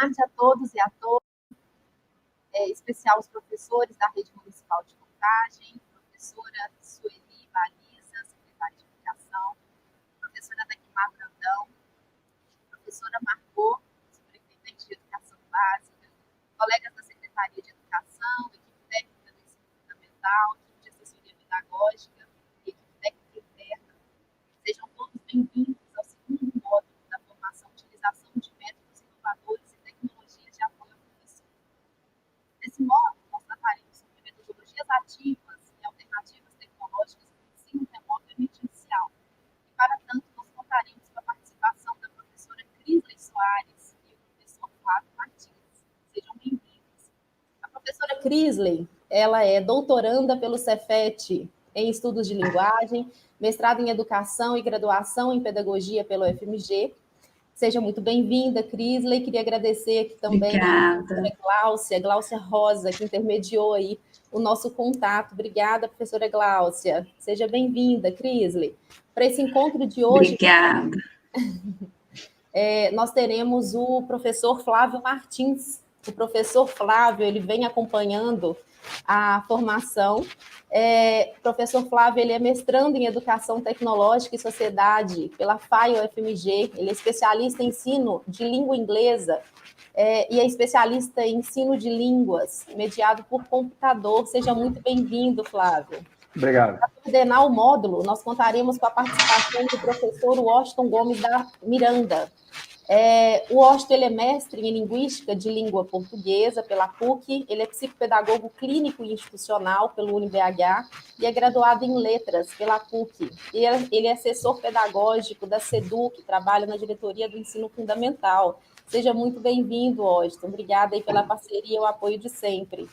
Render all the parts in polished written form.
tarde a todos e a todas, especial os professores da Rede Municipal de Contagem, professora Sueli Baliza, secretária de Educação, professora Daquimar Brandão, professora Margot, superintendente de Educação Básica, colegas da Secretaria de Educação, equipe técnica do ensino fundamental, equipe de assessoria pedagógica e equipe técnica interna. Sejam todos bem-vindos ao segundo módulo da formação e utilização de métodos inovadores e tecnologias de apoio ao professor. Nesse módulo, nós trataremos sobre metodologias ativas e alternativas tecnológicas para o ensino remoto emergencial. E, para tanto, nós contaremos com a participação da professora Crisley Soares e o professor Flávio Martins. Sejam bem-vindos. A professora Crisley, ela é doutoranda pelo Cefet em Estudos de Linguagem, mestrado em Educação e graduação em Pedagogia pelo UFMG. Seja muito bem-vinda, Crisley. Queria agradecer aqui também a professora Gláucia Rosa, que intermediou aí o nosso contato. Obrigada, professora Gláucia. Seja bem-vinda, Crisley. Para esse encontro de hoje... Obrigada. Nós teremos o professor Flávio Martins. O professor Flávio, ele vem acompanhando a formação. O professor Flávio, ele é mestrando em Educação Tecnológica e Sociedade pela FAI-UFMG, ele é especialista em ensino de língua inglesa e é especialista em ensino de línguas, mediado por computador. Seja muito bem-vindo, Flávio. Obrigado. Para coordenar o módulo, nós contaremos com a participação do professor Washington Gomes da Miranda. O Washington, ele é mestre em Linguística de Língua Portuguesa pela PUC, ele é psicopedagogo clínico e institucional pelo UniBH e é graduado em Letras pela PUC. Ele é assessor pedagógico da SEDU, que trabalha na diretoria do ensino fundamental. Seja muito bem-vindo, Washington. Obrigada aí pela parceria e o apoio de sempre.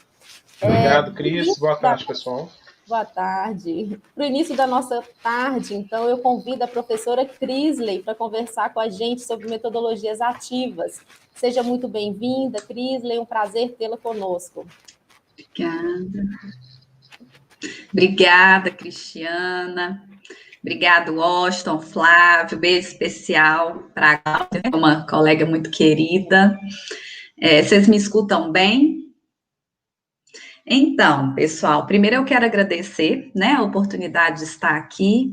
Obrigado, Cris. Boa tarde, pessoal. Boa tarde. Para o início da nossa tarde, então, eu convido a professora Crisley para conversar com a gente sobre metodologias ativas. Seja muito bem-vinda, Crisley, um prazer tê-la conosco. Obrigada, Cristiana. Obrigado, Washington, Flávio, beijo especial para a Cláudia, uma colega muito querida. Vocês me escutam bem? Então, pessoal, primeiro eu quero agradecer, a oportunidade de estar aqui.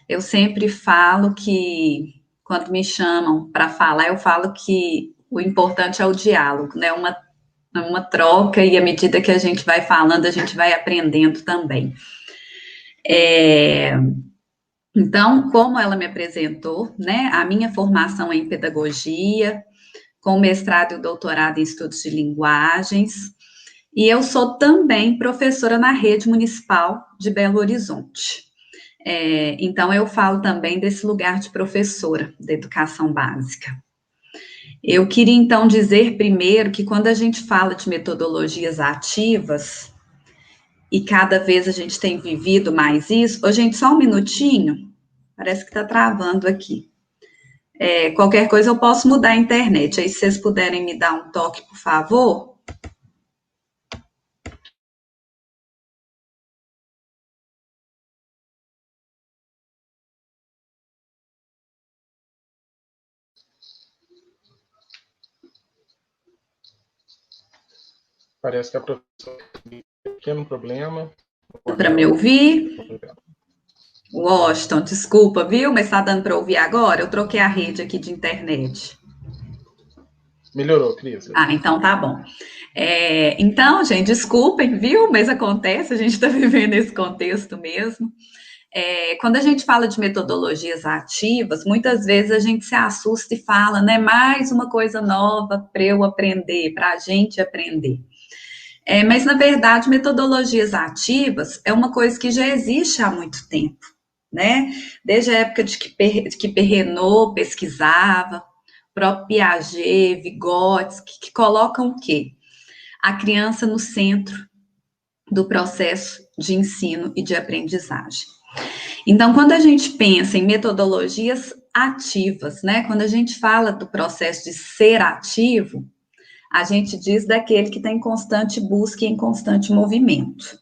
Eu sempre falo que, quando me chamam para falar, eu falo que o importante é o diálogo, uma troca, e à medida que a gente vai falando, a gente vai aprendendo também. Então, como ela me apresentou, a minha formação é em pedagogia, com mestrado e doutorado em estudos de linguagens, e eu sou também professora na Rede Municipal de Belo Horizonte. Então, eu falo também desse lugar de professora da educação básica. Eu queria, então, dizer primeiro que quando a gente fala de metodologias ativas, e cada vez a gente tem vivido mais isso... gente, só um minutinho, parece que está travando aqui. Qualquer coisa eu posso mudar a internet, aí se vocês puderem me dar um toque, por favor... Parece que a professora tem um pequeno problema. Para me ouvir? Washington, desculpa, viu? Mas está dando para ouvir agora? Eu troquei a rede aqui de internet. Melhorou, Cris. Então tá bom. Então, gente, desculpem, viu? Mas acontece, a gente está vivendo esse contexto mesmo. Quando a gente fala de metodologias ativas, muitas vezes a gente se assusta e fala, mais uma coisa nova para eu aprender, para a gente aprender. Mas, na verdade, metodologias ativas é uma coisa que já existe há muito tempo, Desde a época de que Perrenot pesquisava, próprio Piaget, Vygotsky, que colocam o quê? A criança no centro do processo de ensino e de aprendizagem. Então, quando a gente pensa em metodologias ativas, quando a gente fala do processo de ser ativo, a gente diz daquele que está em constante busca e em constante movimento.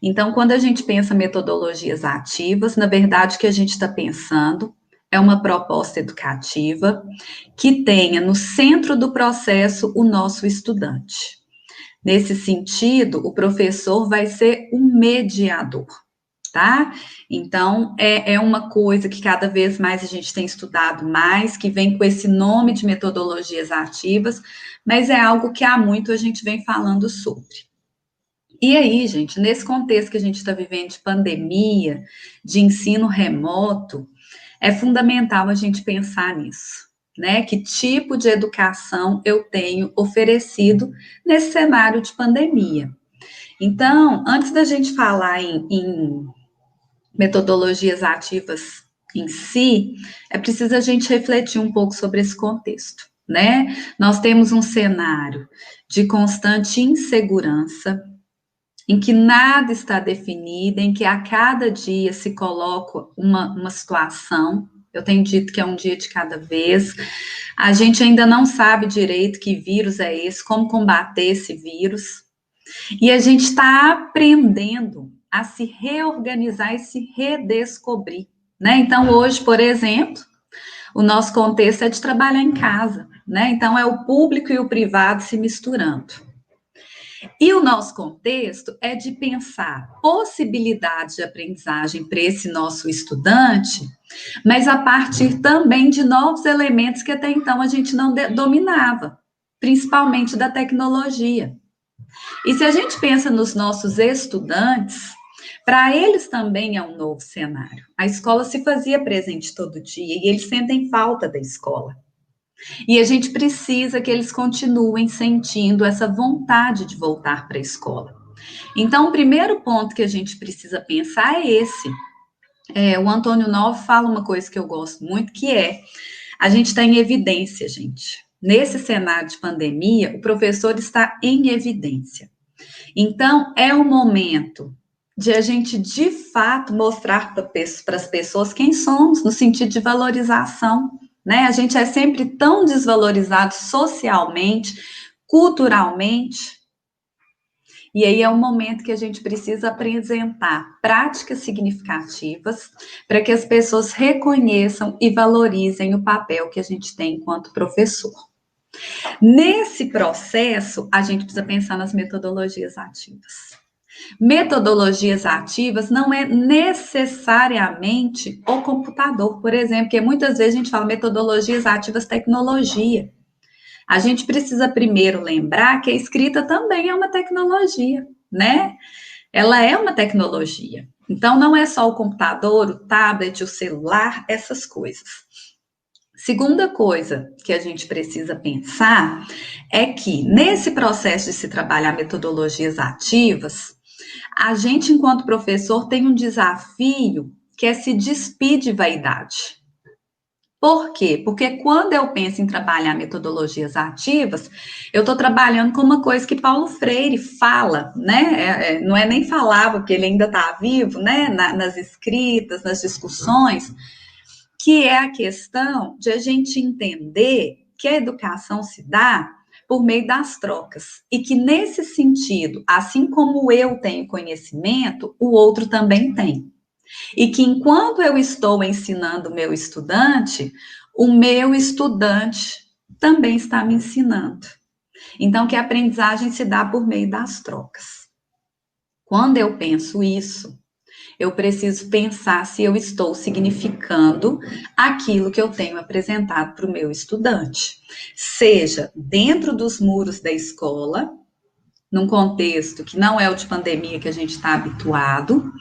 Então, quando a gente pensa metodologias ativas, na verdade, o que a gente está pensando é uma proposta educativa que tenha no centro do processo o nosso estudante. Nesse sentido, o professor vai ser um mediador, tá? Então, é uma coisa que cada vez mais a gente tem estudado mais, que vem com esse nome de metodologias ativas, mas é algo que há muito a gente vem falando sobre. E aí, gente, nesse contexto que a gente está vivendo de pandemia, de ensino remoto, é fundamental a gente pensar nisso, né? Que tipo de educação eu tenho oferecido nesse cenário de pandemia? Então, antes da gente falar em metodologias ativas em si, é preciso a gente refletir um pouco sobre esse contexto, né? Nós temos um cenário de constante insegurança, em que nada está definido, em que a cada dia se coloca uma situação. Eu tenho dito que é um dia de cada vez. A gente ainda não sabe direito que vírus é esse, como combater esse vírus. E a gente está aprendendo a se reorganizar e se redescobrir, né? Então, hoje, por exemplo, o nosso contexto é de trabalhar em casa, né? Então, é o público e o privado se misturando. E o nosso contexto é de pensar possibilidades de aprendizagem para esse nosso estudante, mas a partir também de novos elementos que até então a gente não dominava, principalmente da tecnologia. E se a gente pensa nos nossos estudantes, para eles também é um novo cenário. A escola se fazia presente todo dia e eles sentem falta da escola. E a gente precisa que eles continuem sentindo essa vontade de voltar para a escola. Então, o primeiro ponto que a gente precisa pensar é esse. O Antônio Novo fala uma coisa que eu gosto muito, que é, a gente está em evidência, gente. Nesse cenário de pandemia, o professor está em evidência. Então, é o momento de a gente, de fato, mostrar para as pessoas quem somos, no sentido de valorização, né? A gente é sempre tão desvalorizado socialmente, culturalmente, e aí é um momento que a gente precisa apresentar práticas significativas para que as pessoas reconheçam e valorizem o papel que a gente tem enquanto professor. Nesse processo, a gente precisa pensar nas metodologias ativas. Metodologias ativas não é necessariamente o computador, por exemplo, porque muitas vezes a gente fala metodologias ativas tecnologia. A gente precisa primeiro lembrar que a escrita também é uma tecnologia, né? Ela é uma tecnologia. Então, não é só o computador, o tablet, o celular, essas coisas. Segunda coisa que a gente precisa pensar é que nesse processo de se trabalhar metodologias ativas, a gente, enquanto professor, tem um desafio que é se despir de vaidade. Por quê? Porque quando eu penso em trabalhar metodologias ativas, eu estou trabalhando com uma coisa que Paulo Freire fala, né? Não é nem falava, porque ele ainda está vivo, né? Nas escritas, nas discussões, que é a questão de a gente entender que a educação se dá por meio das trocas. E que, nesse sentido, assim como eu tenho conhecimento, o outro também tem. E que, enquanto eu estou ensinando o meu estudante também está me ensinando. Então, que a aprendizagem se dá por meio das trocas. Quando eu penso isso, eu preciso pensar se eu estou significando aquilo que eu tenho apresentado para o meu estudante. Seja dentro dos muros da escola, num contexto que não é o de pandemia que a gente está habituado,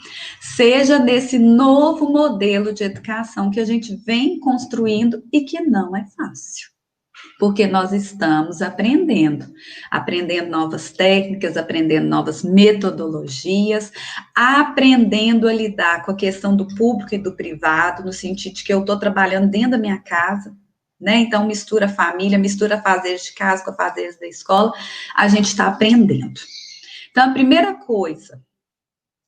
seja nesse novo modelo de educação que a gente vem construindo e que não é fácil. Porque nós estamos aprendendo novas técnicas, aprendendo novas metodologias, aprendendo a lidar com a questão do público e do privado, no sentido de que eu estou trabalhando dentro da minha casa, né? Então, mistura família, mistura fazeres de casa com fazeres da escola, a gente está aprendendo. Então, a primeira coisa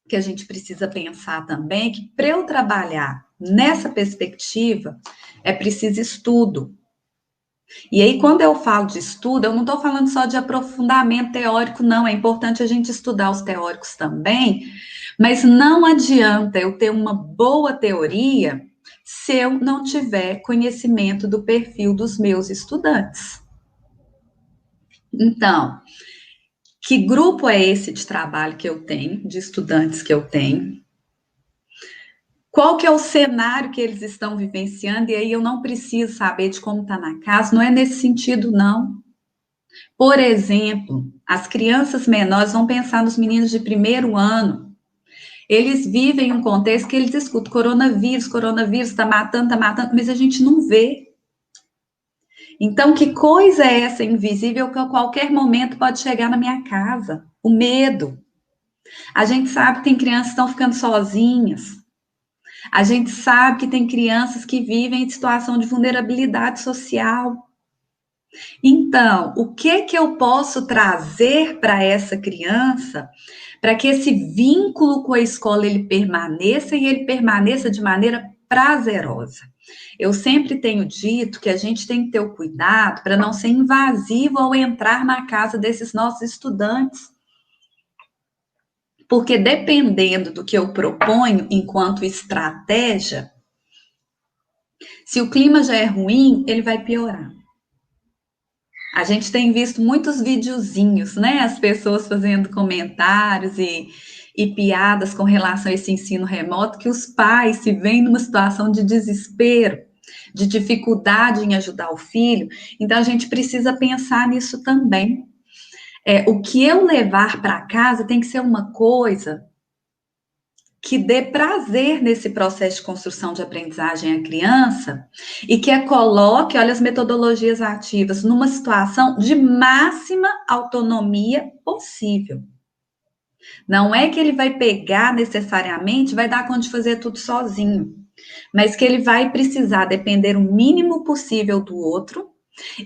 que a gente precisa pensar também é que para eu trabalhar nessa perspectiva, é preciso estudo. E aí, quando eu falo de estudo, eu não estou falando só de aprofundamento teórico, não. É importante a gente estudar os teóricos também, mas não adianta eu ter uma boa teoria se eu não tiver conhecimento do perfil dos meus estudantes. Então, que grupo é esse de trabalho que eu tenho, de estudantes que eu tenho? Qual que é o cenário que eles estão vivenciando? E aí eu não preciso saber de como está na casa, não é nesse sentido, não. Por exemplo, as crianças menores vão pensar nos meninos de primeiro ano. Eles vivem um contexto que eles escutam coronavírus está matando, mas a gente não vê. Então, que coisa é essa invisível que a qualquer momento pode chegar na minha casa? O medo. A gente sabe que tem crianças que estão ficando sozinhas. A gente sabe que tem crianças que vivem em situação de vulnerabilidade social. Então, o que eu posso trazer para essa criança para que esse vínculo com a escola ele permaneça e ele permaneça de maneira prazerosa? Eu sempre tenho dito que a gente tem que ter o cuidado para não ser invasivo ao entrar na casa desses nossos estudantes. Porque dependendo do que eu proponho enquanto estratégia, se o clima já é ruim, ele vai piorar. A gente tem visto muitos videozinhos, né? As pessoas fazendo comentários e piadas com relação a esse ensino remoto, que os pais se veem numa situação de desespero, de dificuldade em ajudar o filho. Então, a gente precisa pensar nisso também. O que eu levar para casa tem que ser uma coisa que dê prazer nesse processo de construção de aprendizagem à criança e que a coloque, olha, as metodologias ativas numa situação de máxima autonomia possível. Não é que ele vai pegar necessariamente, vai dar conta de fazer tudo sozinho, mas que ele vai precisar depender o mínimo possível do outro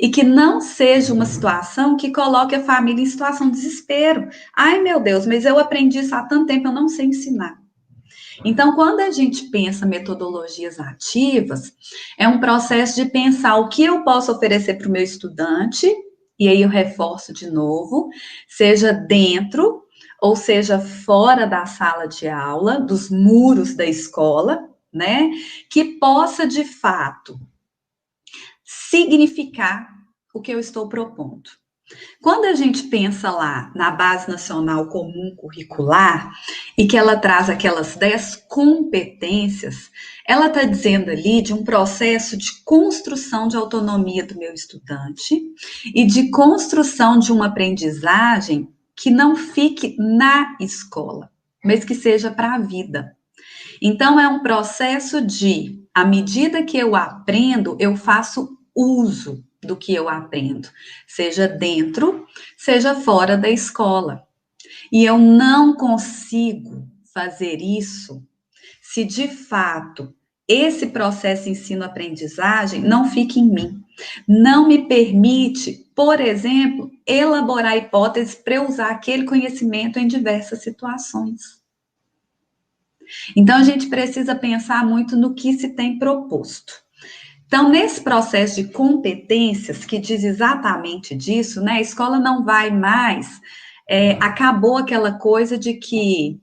e que não seja uma situação que coloque a família em situação de desespero. Ai, meu Deus, mas eu aprendi isso há tanto tempo, eu não sei ensinar. Então, quando a gente pensa metodologias ativas, é um processo de pensar o que eu posso oferecer para o meu estudante, e aí eu reforço de novo, seja dentro ou seja fora da sala de aula, dos muros da escola, né? Que possa, de fato, significar o que eu estou propondo. Quando a gente pensa lá na Base Nacional Comum Curricular e que ela traz aquelas 10 competências, ela está dizendo ali de um processo de construção de autonomia do meu estudante e de construção de uma aprendizagem que não fique na escola, mas que seja para a vida. Então, é um processo de, à medida que eu aprendo, eu faço uso do que eu aprendo, seja dentro, seja fora da escola. E eu não consigo fazer isso se de fato esse processo ensino-aprendizagem não fica em mim. Não me permite, por exemplo, elaborar hipóteses para eu usar aquele conhecimento em diversas situações. Então, a gente precisa pensar muito no que se tem proposto. Então, nesse processo de competências, que diz exatamente disso, né? A escola não vai mais, acabou aquela coisa de que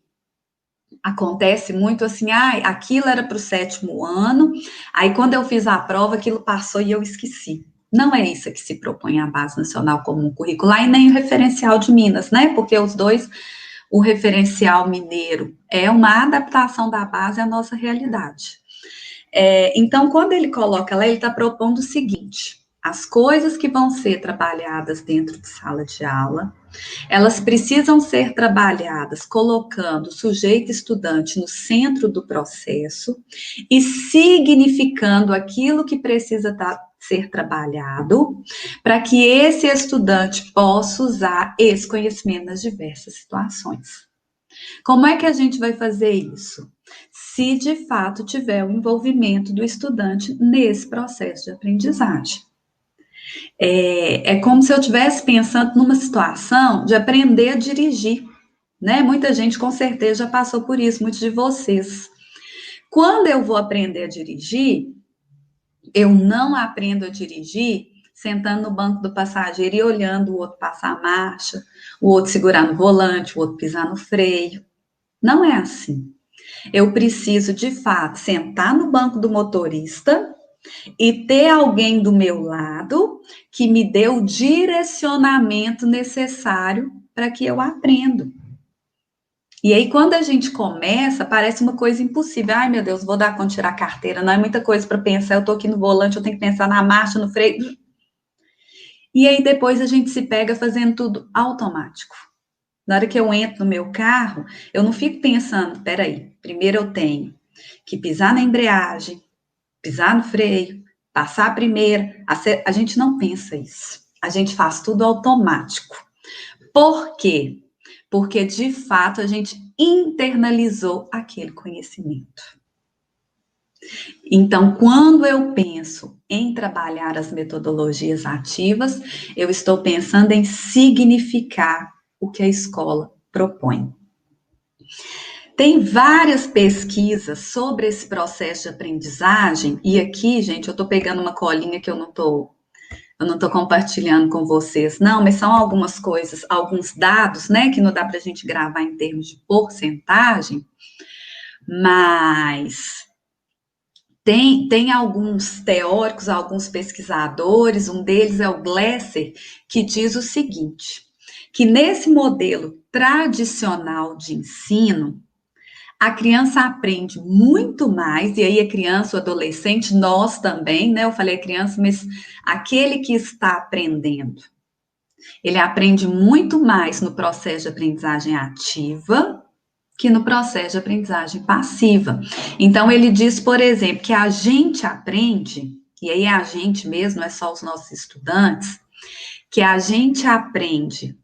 acontece muito assim, aquilo era para o 7º ano, aí quando eu fiz a prova, aquilo passou e eu esqueci. Não é isso que se propõe a Base Nacional Comum Curricular e nem o referencial de Minas, né? Porque os dois, o referencial mineiro é uma adaptação da base à nossa realidade. Então, quando ele coloca lá, ele está propondo o seguinte: as coisas que vão ser trabalhadas dentro de sala de aula, elas precisam ser trabalhadas colocando o sujeito estudante no centro do processo e significando aquilo que precisa ser trabalhado para que esse estudante possa usar esse conhecimento nas diversas situações. Como é que a gente vai fazer isso? Se de fato tiver o envolvimento do estudante nesse processo de aprendizagem. É como se eu estivesse pensando numa situação de aprender a dirigir, né? Muita gente com certeza já passou por isso, muitos de vocês. Quando eu vou aprender a dirigir, eu não aprendo a dirigir sentando no banco do passageiro e olhando o outro passar a marcha, o outro segurar no volante, o outro pisar no freio. Não é assim. Eu preciso, de fato, sentar no banco do motorista e ter alguém do meu lado que me dê o direcionamento necessário para que eu aprenda. E aí, quando a gente começa, parece uma coisa impossível. Ai, meu Deus, vou dar conta de tirar a carteira, não é muita coisa para pensar, eu tô aqui no volante, eu tenho que pensar na marcha, no freio. E aí, depois a gente se pega fazendo tudo automático. Na hora que eu entro no meu carro, eu não fico pensando, peraí, primeiro eu tenho que pisar na embreagem, pisar no freio, passar a primeira. A gente não pensa isso. A gente faz tudo automático. Por quê? Porque, de fato, a gente internalizou aquele conhecimento. Então, quando eu penso em trabalhar as metodologias ativas, eu estou pensando em significar o que a escola propõe. Tem várias pesquisas sobre esse processo de aprendizagem, e aqui, gente, eu estou pegando uma colinha que eu não estou compartilhando com vocês, não, mas são algumas coisas, alguns dados, né, que não dá para a gente gravar em termos de porcentagem, mas tem alguns teóricos, alguns pesquisadores, um deles é o Glasser, que diz o seguinte, que nesse modelo tradicional de ensino, a criança aprende muito mais, e aí a criança, o adolescente, nós também, né? Eu falei criança, mas aquele que está aprendendo, ele aprende muito mais no processo de aprendizagem ativa que no processo de aprendizagem passiva. Então, ele diz, por exemplo, que a gente aprende, e aí é a gente mesmo, não é só os nossos estudantes, que a gente aprende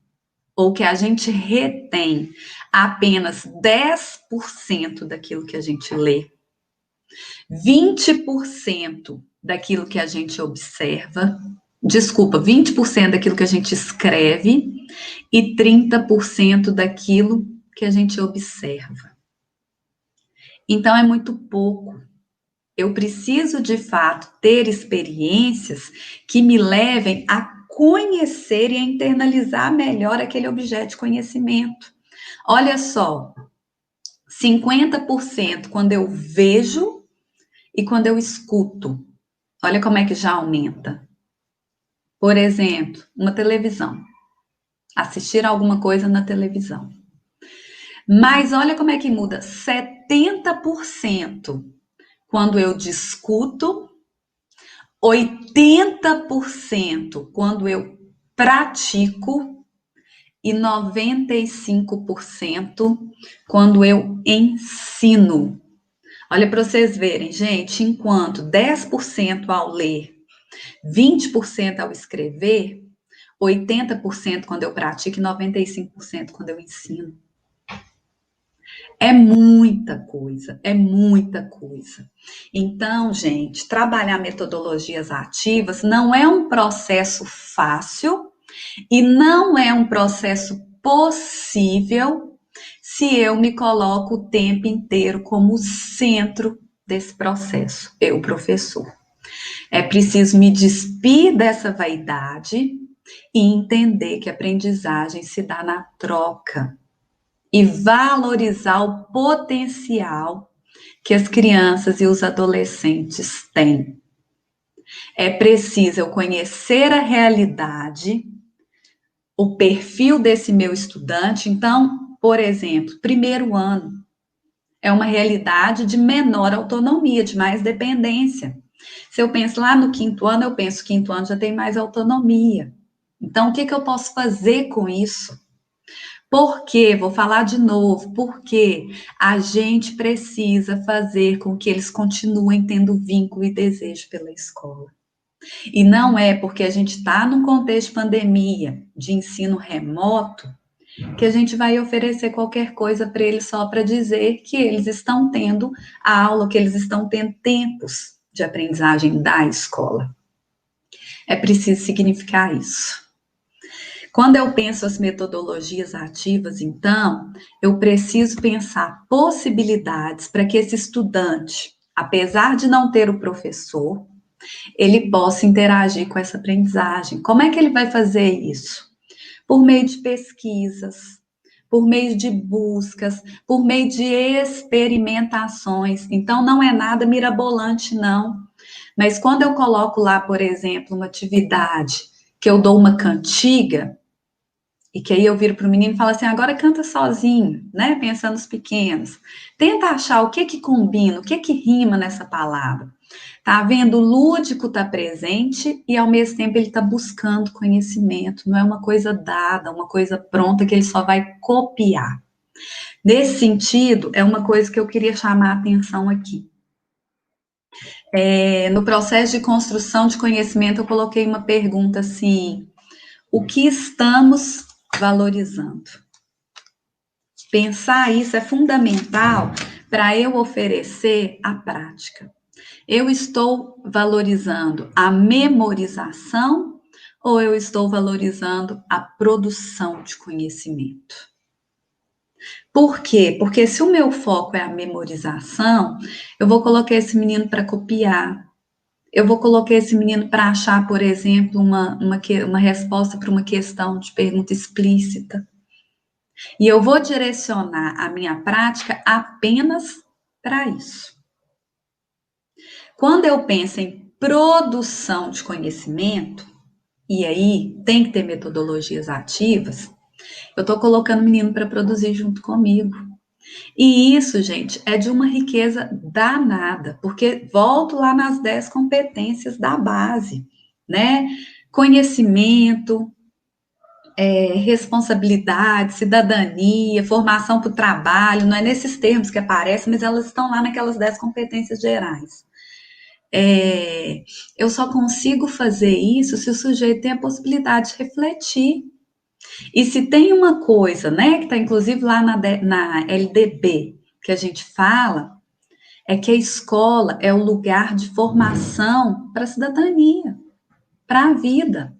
ou que a gente retém apenas 10% daquilo que a gente lê, 20% daquilo que a gente observa, 20% daquilo que a gente escreve e 30% daquilo que a gente observa. Então, é muito pouco. Eu preciso, de fato, ter experiências que me levem a conhecer e a internalizar melhor aquele objeto de conhecimento. Olha só, 50% quando eu vejo e quando eu escuto. Olha como é que já aumenta. Por exemplo, uma televisão. Assistir alguma coisa na televisão. Mas olha como é que muda. 70% quando eu discuto, 80% quando eu pratico e 95% quando eu ensino. Olha para vocês verem, gente, enquanto 10% ao ler, 20% ao escrever, 80% quando eu pratico e 95% quando eu ensino. É muita coisa, é muita coisa. Então, gente, trabalhar metodologias ativas não é um processo fácil e não é um processo possível se eu me coloco o tempo inteiro como centro desse processo, eu, professor. É preciso me despir dessa vaidade e entender que a aprendizagem se dá na troca e valorizar o potencial que as crianças e os adolescentes têm. É preciso eu conhecer a realidade, o perfil desse meu estudante. Então, por exemplo, primeiro ano é uma realidade de menor autonomia, de mais dependência. Se eu penso lá no quinto ano, eu penso que quinto ano já tem mais autonomia. Então, o que eu posso fazer com isso? Por quê? Vou falar de novo. Porque a gente precisa fazer com que eles continuem tendo vínculo e desejo pela escola. E não é porque a gente está num contexto de pandemia, de ensino remoto, que a gente vai oferecer qualquer coisa para eles só para dizer que eles estão tendo a aula, que eles estão tendo tempos de aprendizagem da escola. É preciso significar isso. Quando eu penso as metodologias ativas, então, eu preciso pensar possibilidades para que esse estudante, apesar de não ter o professor, ele possa interagir com essa aprendizagem. Como é que ele vai fazer isso? Por meio de pesquisas, por meio de buscas, por meio de experimentações. Então, não é nada mirabolante, não. Mas quando eu coloco lá, por exemplo, uma atividade que eu dou uma cantiga, e que aí eu viro para o menino e falo assim, agora canta sozinho, né? Pensando nos pequenos. Tenta achar o que combina, o que rima nessa palavra. Tá vendo? O lúdico está presente e ao mesmo tempo ele está buscando conhecimento. Não é uma coisa dada, uma coisa pronta que ele só vai copiar. Nesse sentido, é uma coisa que eu queria chamar a atenção aqui. No processo de construção de conhecimento, eu coloquei uma pergunta assim: o que estamos valorizando? Pensar isso é fundamental para eu oferecer a prática. Eu estou valorizando a memorização ou eu estou valorizando a produção de conhecimento? Por quê? Porque se o meu foco é a memorização, eu vou colocar esse menino para copiar. Eu vou colocar esse menino para achar, por exemplo, uma resposta para uma questão de pergunta explícita. E eu vou direcionar a minha prática apenas para isso. Quando eu penso em produção de conhecimento, e aí tem que ter metodologias ativas, eu estou colocando o menino para produzir junto comigo. E isso, gente, é de uma riqueza danada, porque volto lá nas 10 competências da base, né? Conhecimento, responsabilidade, cidadania, formação para o trabalho, não é nesses termos que aparecem, mas elas estão lá naquelas 10 competências gerais. Eu só consigo fazer isso se o sujeito tem a possibilidade de refletir. E se tem uma coisa, né, que está inclusive lá na LDB, que a gente fala, é que a escola é o lugar de formação para a cidadania, para a vida.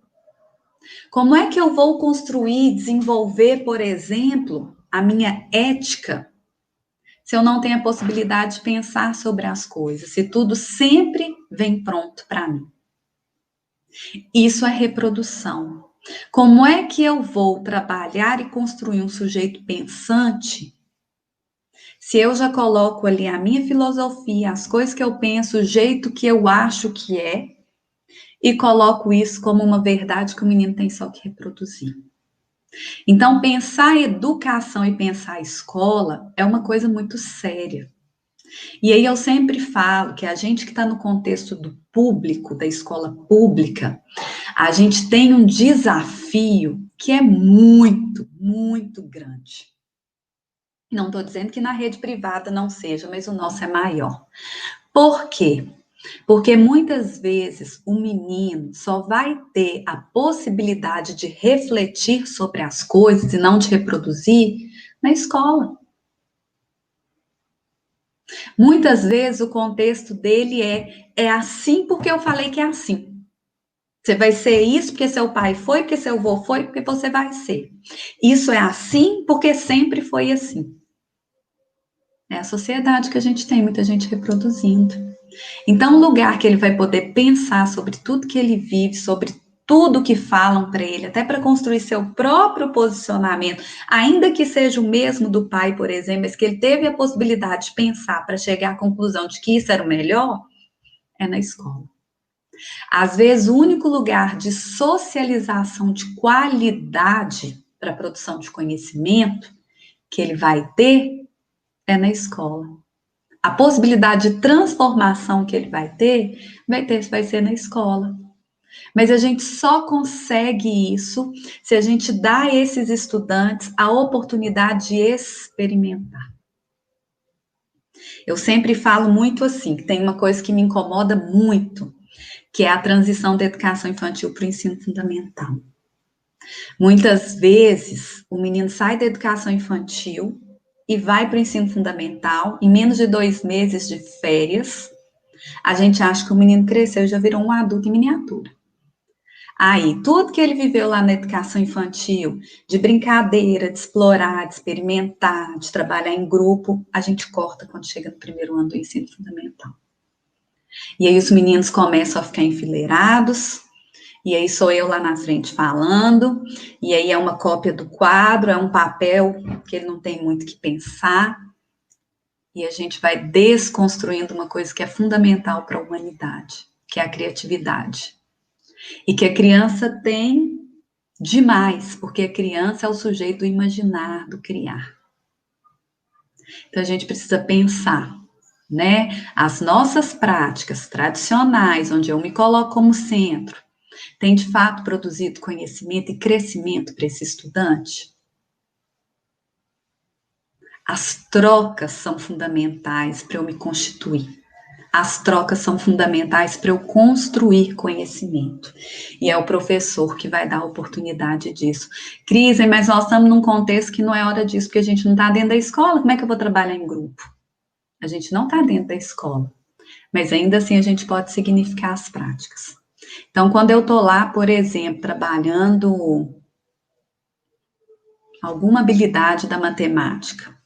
Como é que eu vou construir, desenvolver, por exemplo, a minha ética, se eu não tenho a possibilidade de pensar sobre as coisas, se tudo sempre vem pronto para mim? Isso é reprodução. Como é que eu vou trabalhar e construir um sujeito pensante se eu já coloco ali a minha filosofia, as coisas que eu penso, o jeito que eu acho que é, e coloco isso como uma verdade que o menino tem só que reproduzir? Então, pensar educação e pensar escola é uma coisa muito séria. E aí eu sempre falo que a gente que está no contexto do público, da escola pública, a gente tem um desafio que é muito, muito grande. Não estou dizendo que na rede privada não seja, mas o nosso é maior. Por quê? Porque muitas vezes o menino só vai ter a possibilidade de refletir sobre as coisas e não de reproduzir na escola. Muitas vezes o contexto dele é assim porque eu falei que é assim. Você vai ser isso porque seu pai foi, porque seu avô foi, porque você vai ser. Isso é assim porque sempre foi assim. É a sociedade que a gente tem, muita gente reproduzindo. Então, o lugar que ele vai poder pensar sobre tudo que ele vive, sobre tudo que falam para ele, até para construir seu próprio posicionamento, ainda que seja o mesmo do pai, por exemplo, mas que ele teve a possibilidade de pensar para chegar à conclusão de que isso era o melhor, é na escola. Às vezes, o único lugar de socialização de qualidade para a produção de conhecimento que ele vai ter é na escola. A possibilidade de transformação que ele vai ser na escola. Mas a gente só consegue isso se a gente dá a esses estudantes a oportunidade de experimentar. Eu sempre falo muito assim, que tem uma coisa que me incomoda muito, que é a transição da educação infantil para o ensino fundamental. Muitas vezes, o menino sai da educação infantil e vai para o ensino fundamental, em menos de 2 meses de férias, a gente acha que o menino cresceu e já virou um adulto em miniatura. Aí, tudo que ele viveu lá na educação infantil, de brincadeira, de explorar, de experimentar, de trabalhar em grupo, a gente corta quando chega no primeiro ano do ensino fundamental. E aí os meninos começam a ficar enfileirados, E aí sou eu lá na frente falando, e aí é uma cópia do quadro, é um papel que ele não tem muito o que pensar, e a gente vai desconstruindo uma coisa que é fundamental para a humanidade, que é a criatividade. E que a criança tem demais, porque a criança é o sujeito do imaginar, do criar. Então a gente precisa pensar, né? As nossas práticas tradicionais, onde eu me coloco como centro, tem de fato produzido conhecimento e crescimento para esse estudante? As trocas são fundamentais para eu me constituir. As trocas são fundamentais para eu construir conhecimento. E é o professor que vai dar a oportunidade disso. Cris, mas nós estamos num contexto que não é hora disso, porque a gente não está dentro da escola. Como é que eu vou trabalhar em grupo? A gente não está dentro da escola. Mas ainda assim a gente pode significar as práticas. Então, quando eu estou lá, por exemplo, trabalhando alguma habilidade da matemática,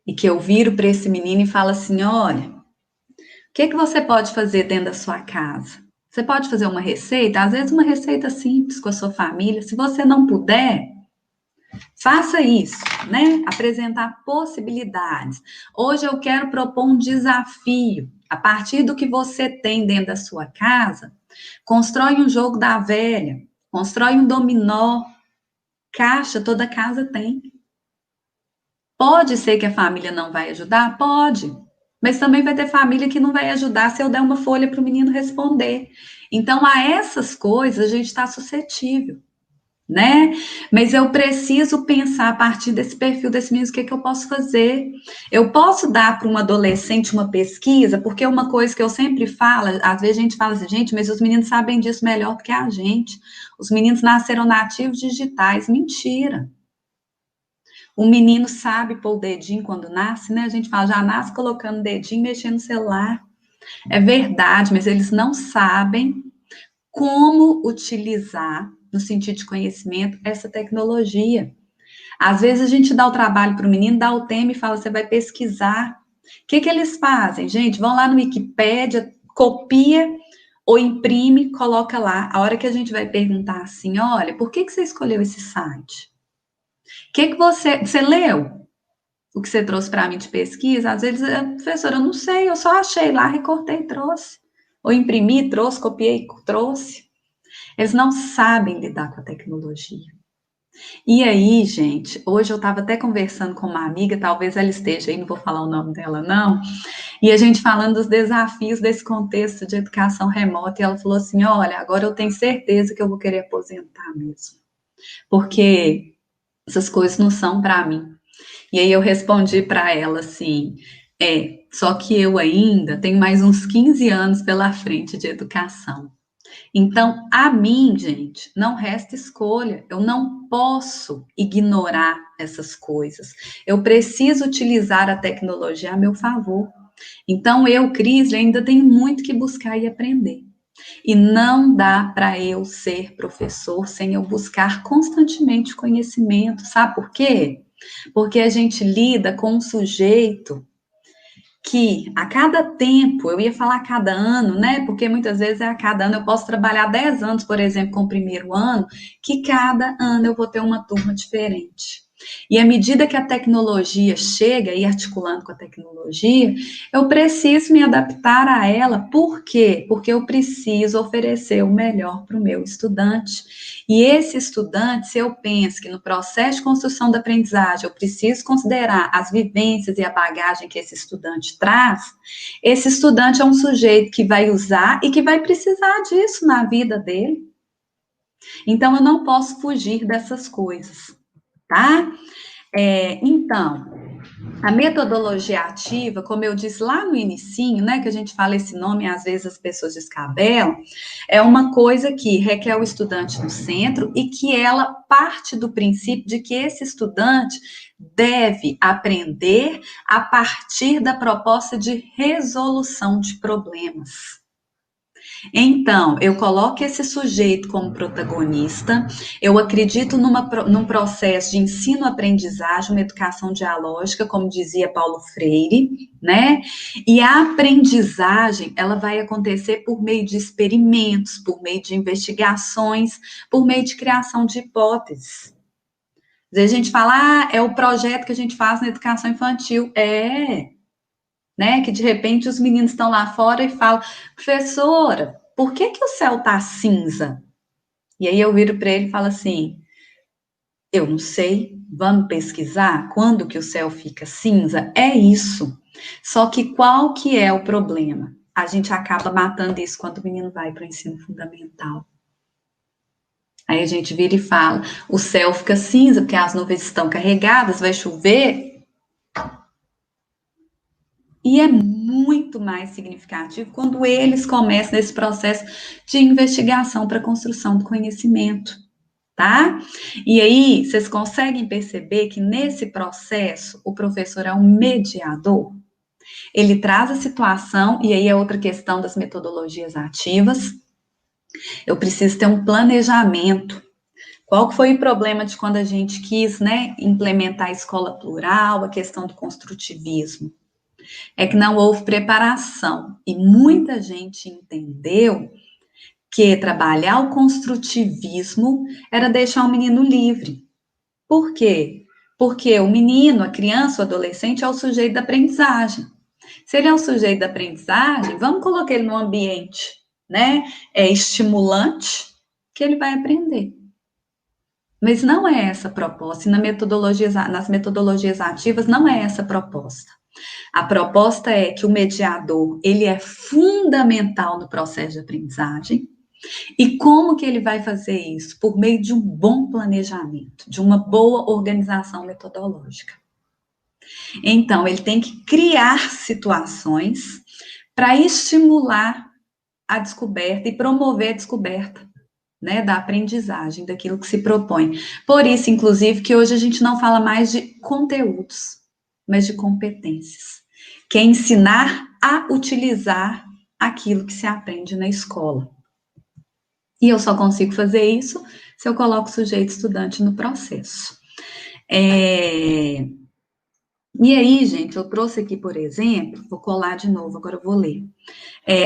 e que eu viro para esse menino e falo assim, olha, o que você pode fazer dentro da sua casa? Você pode fazer uma receita, às vezes uma receita simples com a sua família. Se você não puder, faça isso, né? Apresentar possibilidades. Hoje eu quero propor um desafio. A partir do que você tem dentro da sua casa, constrói um jogo da velha, constrói um dominó, caixa, toda casa tem. Pode ser que a família não vai ajudar? Pode. Mas também vai ter família que não vai ajudar se eu der uma folha para o menino responder. Então, a essas coisas a gente está suscetível, né? Mas eu preciso pensar a partir desse perfil desse menino, o que eu posso fazer? Eu posso dar para um adolescente uma pesquisa, porque uma coisa que eu sempre falo, às vezes a gente fala assim, gente, mas os meninos sabem disso melhor do que a gente. Os meninos nasceram nativos digitais. Mentira. O menino sabe pôr o dedinho quando nasce, né? A gente fala, já nasce colocando o dedinho, mexendo no celular. É verdade, mas eles não sabem como utilizar, no sentido de conhecimento, essa tecnologia. Às vezes a gente dá o trabalho para o menino, dá o tema e fala, você vai pesquisar. O que eles fazem? Gente, vão lá no Wikipédia, copia ou imprime, coloca lá. A hora que a gente vai perguntar assim, olha, por que você escolheu esse site? O que você leu? O que você trouxe para mim de pesquisa? Às vezes, professora, eu não sei, eu só achei lá, recortei, trouxe. Ou imprimi, trouxe, copiei, trouxe. Eles não sabem lidar com a tecnologia. E aí, gente, hoje eu estava até conversando com uma amiga, talvez ela esteja aí, não vou falar o nome dela, não, e a gente falando dos desafios desse contexto de educação remota, e ela falou assim, olha, agora eu tenho certeza que eu vou querer aposentar mesmo, porque essas coisas não são para mim. E aí eu respondi para ela assim, só que eu ainda tenho mais uns 15 anos pela frente de educação. Então, a mim, gente, não resta escolha. Eu não posso ignorar essas coisas. Eu preciso utilizar a tecnologia a meu favor. Então, eu, Cris, ainda tenho muito que buscar e aprender. E não dá para eu ser professor sem eu buscar constantemente conhecimento. Sabe por quê? Porque a gente lida com um sujeito que a cada tempo, eu ia falar a cada ano, né? Porque muitas vezes é a cada ano, eu posso trabalhar 10 anos, por exemplo, com o primeiro ano, que cada ano eu vou ter uma turma diferente. E à medida que a tecnologia chega, e articulando com a tecnologia, eu preciso me adaptar a ela. Por quê? Porque eu preciso oferecer o melhor para o meu estudante. E esse estudante, se eu penso que no processo de construção da aprendizagem eu preciso considerar as vivências e a bagagem que esse estudante traz, esse estudante é um sujeito que vai usar e que vai precisar disso na vida dele. Então, eu não posso fugir dessas coisas, tá? Então, a metodologia ativa, como eu disse lá no inicinho, né, que a gente fala esse nome e às vezes as pessoas descabelam, é uma coisa que requer o estudante no centro e que ela parte do princípio de que esse estudante deve aprender a partir da proposta de resolução de problemas. Então, eu coloco esse sujeito como protagonista, eu acredito num processo de ensino-aprendizagem, uma educação dialógica, como dizia Paulo Freire, né? E a aprendizagem, ela vai acontecer por meio de experimentos, por meio de investigações, por meio de criação de hipóteses. Às vezes a gente fala, é o projeto que a gente faz na educação infantil. Né? Que de repente os meninos estão lá fora e falam, professora, por que o céu tá cinza? E aí eu viro para ele e falo assim, eu não sei, vamos pesquisar quando que o céu fica cinza? É isso. Só que qual que é o problema? A gente acaba matando isso quando o menino vai para o ensino fundamental. Aí a gente vira e fala, o céu fica cinza porque as nuvens estão carregadas, vai chover. E é muito mais significativo quando eles começam nesse processo de investigação para a construção do conhecimento, tá? E aí, vocês conseguem perceber que nesse processo o professor é um mediador? Ele traz a situação, e aí é outra questão das metodologias ativas. Eu preciso ter um planejamento. Qual foi o problema de quando a gente quis, né, implementar a escola plural, a questão do construtivismo? É que não houve preparação. E muita gente entendeu que trabalhar o construtivismo era deixar o menino livre. Por quê? Porque o menino, a criança, o adolescente é o sujeito da aprendizagem. Se ele é o sujeito da aprendizagem, vamos colocar ele num ambiente, né, estimulante, que ele vai aprender. Mas não é essa a proposta. E nas metodologias ativas não é essa a proposta. A proposta é que o mediador, ele é fundamental no processo de aprendizagem. E como que ele vai fazer isso? Por meio de um bom planejamento, de uma boa organização metodológica. Então, ele tem que criar situações para estimular a descoberta e promover a descoberta, né, da aprendizagem, daquilo que se propõe. Por isso, inclusive, que hoje a gente não fala mais de conteúdos, mas de competências, que é ensinar a utilizar aquilo que se aprende na escola. E eu só consigo fazer isso se eu coloco o sujeito estudante no processo. E aí, gente, eu trouxe aqui, por exemplo, vou colar de novo, agora eu vou ler.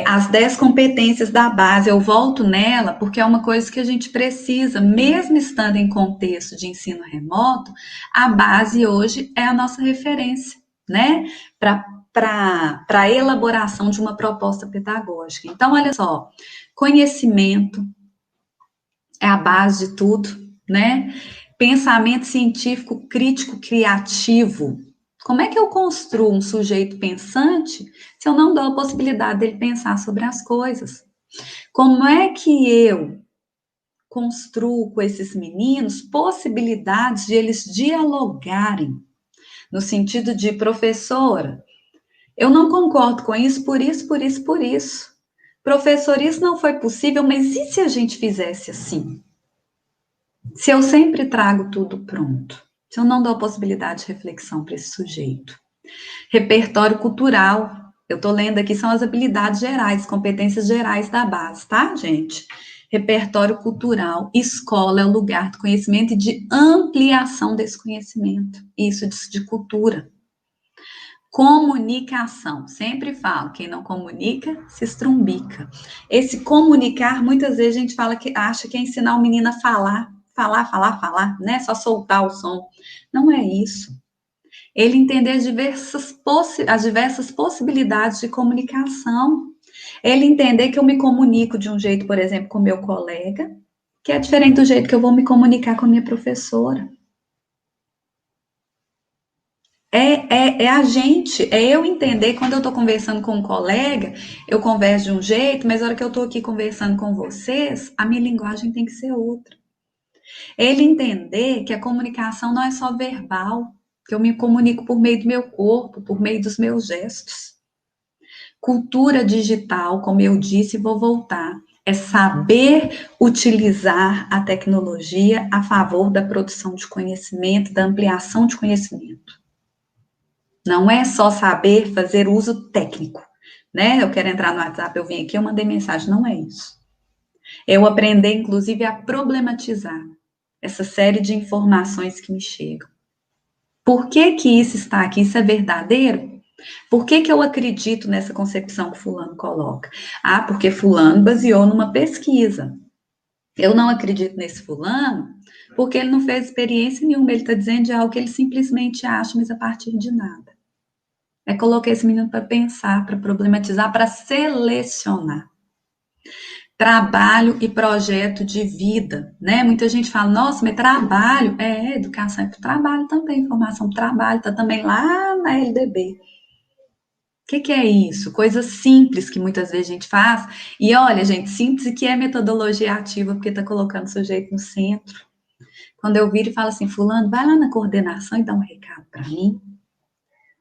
As 10 competências da base, eu volto nela porque é uma coisa que a gente precisa, mesmo estando em contexto de ensino remoto, a base hoje é a nossa referência, né? Para a elaboração de uma proposta pedagógica. Então, olha só, conhecimento é a base de tudo, né? Pensamento científico, crítico, criativo. Como é que eu construo um sujeito pensante se eu não dou a possibilidade dele pensar sobre as coisas? Como é que eu construo com esses meninos possibilidades de eles dialogarem? No sentido de, professora, eu não concordo com isso, por isso, por isso, por isso. Professor, isso não foi possível, mas e se a gente fizesse assim? Se eu sempre trago tudo pronto, se eu não dou a possibilidade de reflexão para esse sujeito. Repertório cultural, eu estou lendo aqui, são as habilidades gerais, competências gerais da base, tá, gente? Repertório cultural, escola é o lugar do conhecimento e de ampliação desse conhecimento, isso de cultura. Comunicação, sempre falo, quem não comunica, se estrumbica. Esse comunicar, muitas vezes a gente acha que é ensinar o menino a falar, né? Só soltar o som. Não é isso. Ele entender as diversas possibilidades de comunicação. Ele entender que eu me comunico de um jeito, por exemplo, com meu colega, que é diferente do jeito que eu vou me comunicar com a minha professora. É eu entender, quando eu estou conversando com um colega, eu converso de um jeito, mas na hora que eu estou aqui conversando com vocês, a minha linguagem tem que ser outra. Ele entender que a comunicação não é só verbal, que eu me comunico por meio do meu corpo, por meio dos meus gestos. Cultura digital, como eu disse, vou voltar, é saber utilizar a tecnologia a favor da produção de conhecimento, da ampliação de conhecimento. Não é só saber fazer uso técnico, né? Eu quero entrar no WhatsApp, eu vim aqui, eu mandei mensagem. Não é isso. Eu aprender, inclusive, a problematizar essa série de informações que me chegam. Por que que isso está aqui? Isso é verdadeiro? Por que que eu acredito nessa concepção que fulano coloca? Ah, porque fulano baseou numa pesquisa. Eu não acredito nesse fulano porque ele não fez experiência nenhuma, ele está dizendo de algo que ele simplesmente acha, mas a partir de nada. É colocar esse menino para pensar, para problematizar, para selecionar. Trabalho e projeto de vida, né? Muita gente fala, nossa, mas trabalho, educação é para trabalho também, formação para trabalho, está também lá na LDB. O que é isso? Coisas simples que muitas vezes a gente faz, e olha, gente, simples e que é metodologia ativa, porque está colocando o sujeito no centro. Quando eu viro e falo assim, fulano, vai lá na coordenação e dá um recado para mim.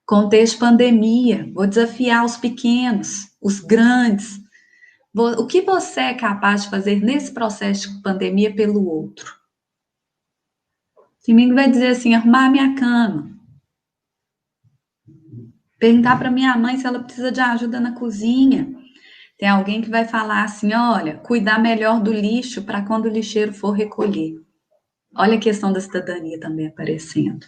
Contexto pandemia, vou desafiar os pequenos, os grandes. O que você é capaz de fazer nesse processo de pandemia pelo outro? Domingo vai dizer assim, arrumar a minha cama. Perguntar para minha mãe se ela precisa de ajuda na cozinha. Tem alguém que vai falar assim, olha, cuidar melhor do lixo para quando o lixeiro for recolher. Olha a questão da cidadania também aparecendo.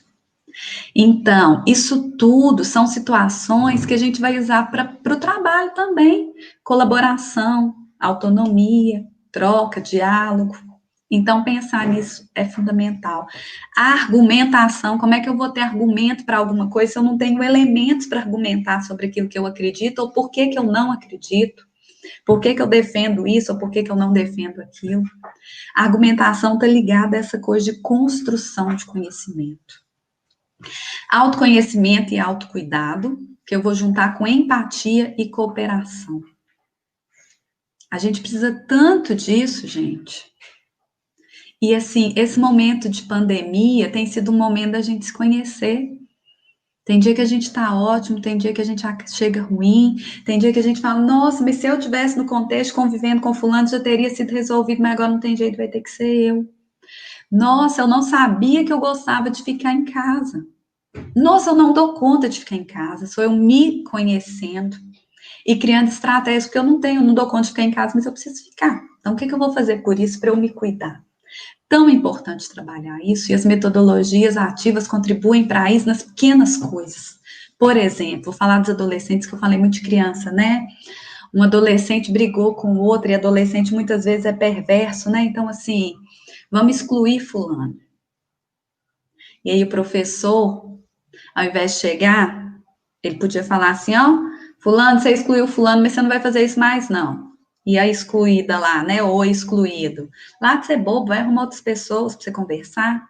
Então, isso tudo são situações que a gente vai usar para o trabalho também. Colaboração, autonomia, troca, diálogo. Então, pensar nisso é fundamental. A argumentação, como é que eu vou ter argumento para alguma coisa se eu não tenho elementos para argumentar sobre aquilo que eu acredito ou por que que eu não acredito? Por que que eu defendo isso ou por que que eu não defendo aquilo? A argumentação está ligada a essa coisa de construção de conhecimento. Autoconhecimento e autocuidado, que eu vou juntar com empatia e cooperação. A gente precisa tanto disso, gente. E assim, esse momento de pandemia tem sido um momento da gente se conhecer. Tem dia que a gente tá ótimo, tem dia que a gente chega ruim, tem dia que a gente fala, nossa, mas se eu tivesse no contexto convivendo com fulano já teria sido resolvido, mas agora não tem jeito, vai ter que ser eu. Nossa, eu não sabia que eu gostava de ficar em casa. Nossa, eu não dou conta de ficar em casa, sou eu me conhecendo e criando estratégias, porque eu não dou conta de ficar em casa, mas eu preciso ficar. Então, o que eu vou fazer por isso para eu me cuidar? Tão importante trabalhar isso, e as metodologias ativas contribuem para isso nas pequenas coisas. Por exemplo, vou falar dos adolescentes, que eu falei muito de criança, né? Um adolescente brigou com o outro, e adolescente muitas vezes é perverso, né? Então, assim, vamos excluir fulano. E aí o professor, ao invés de chegar, ele podia falar assim, ó, fulano, você excluiu fulano, mas você não vai fazer isso mais, não. E a excluída lá, né, ou excluído. Lá de ser bobo, vai arrumar outras pessoas para você conversar.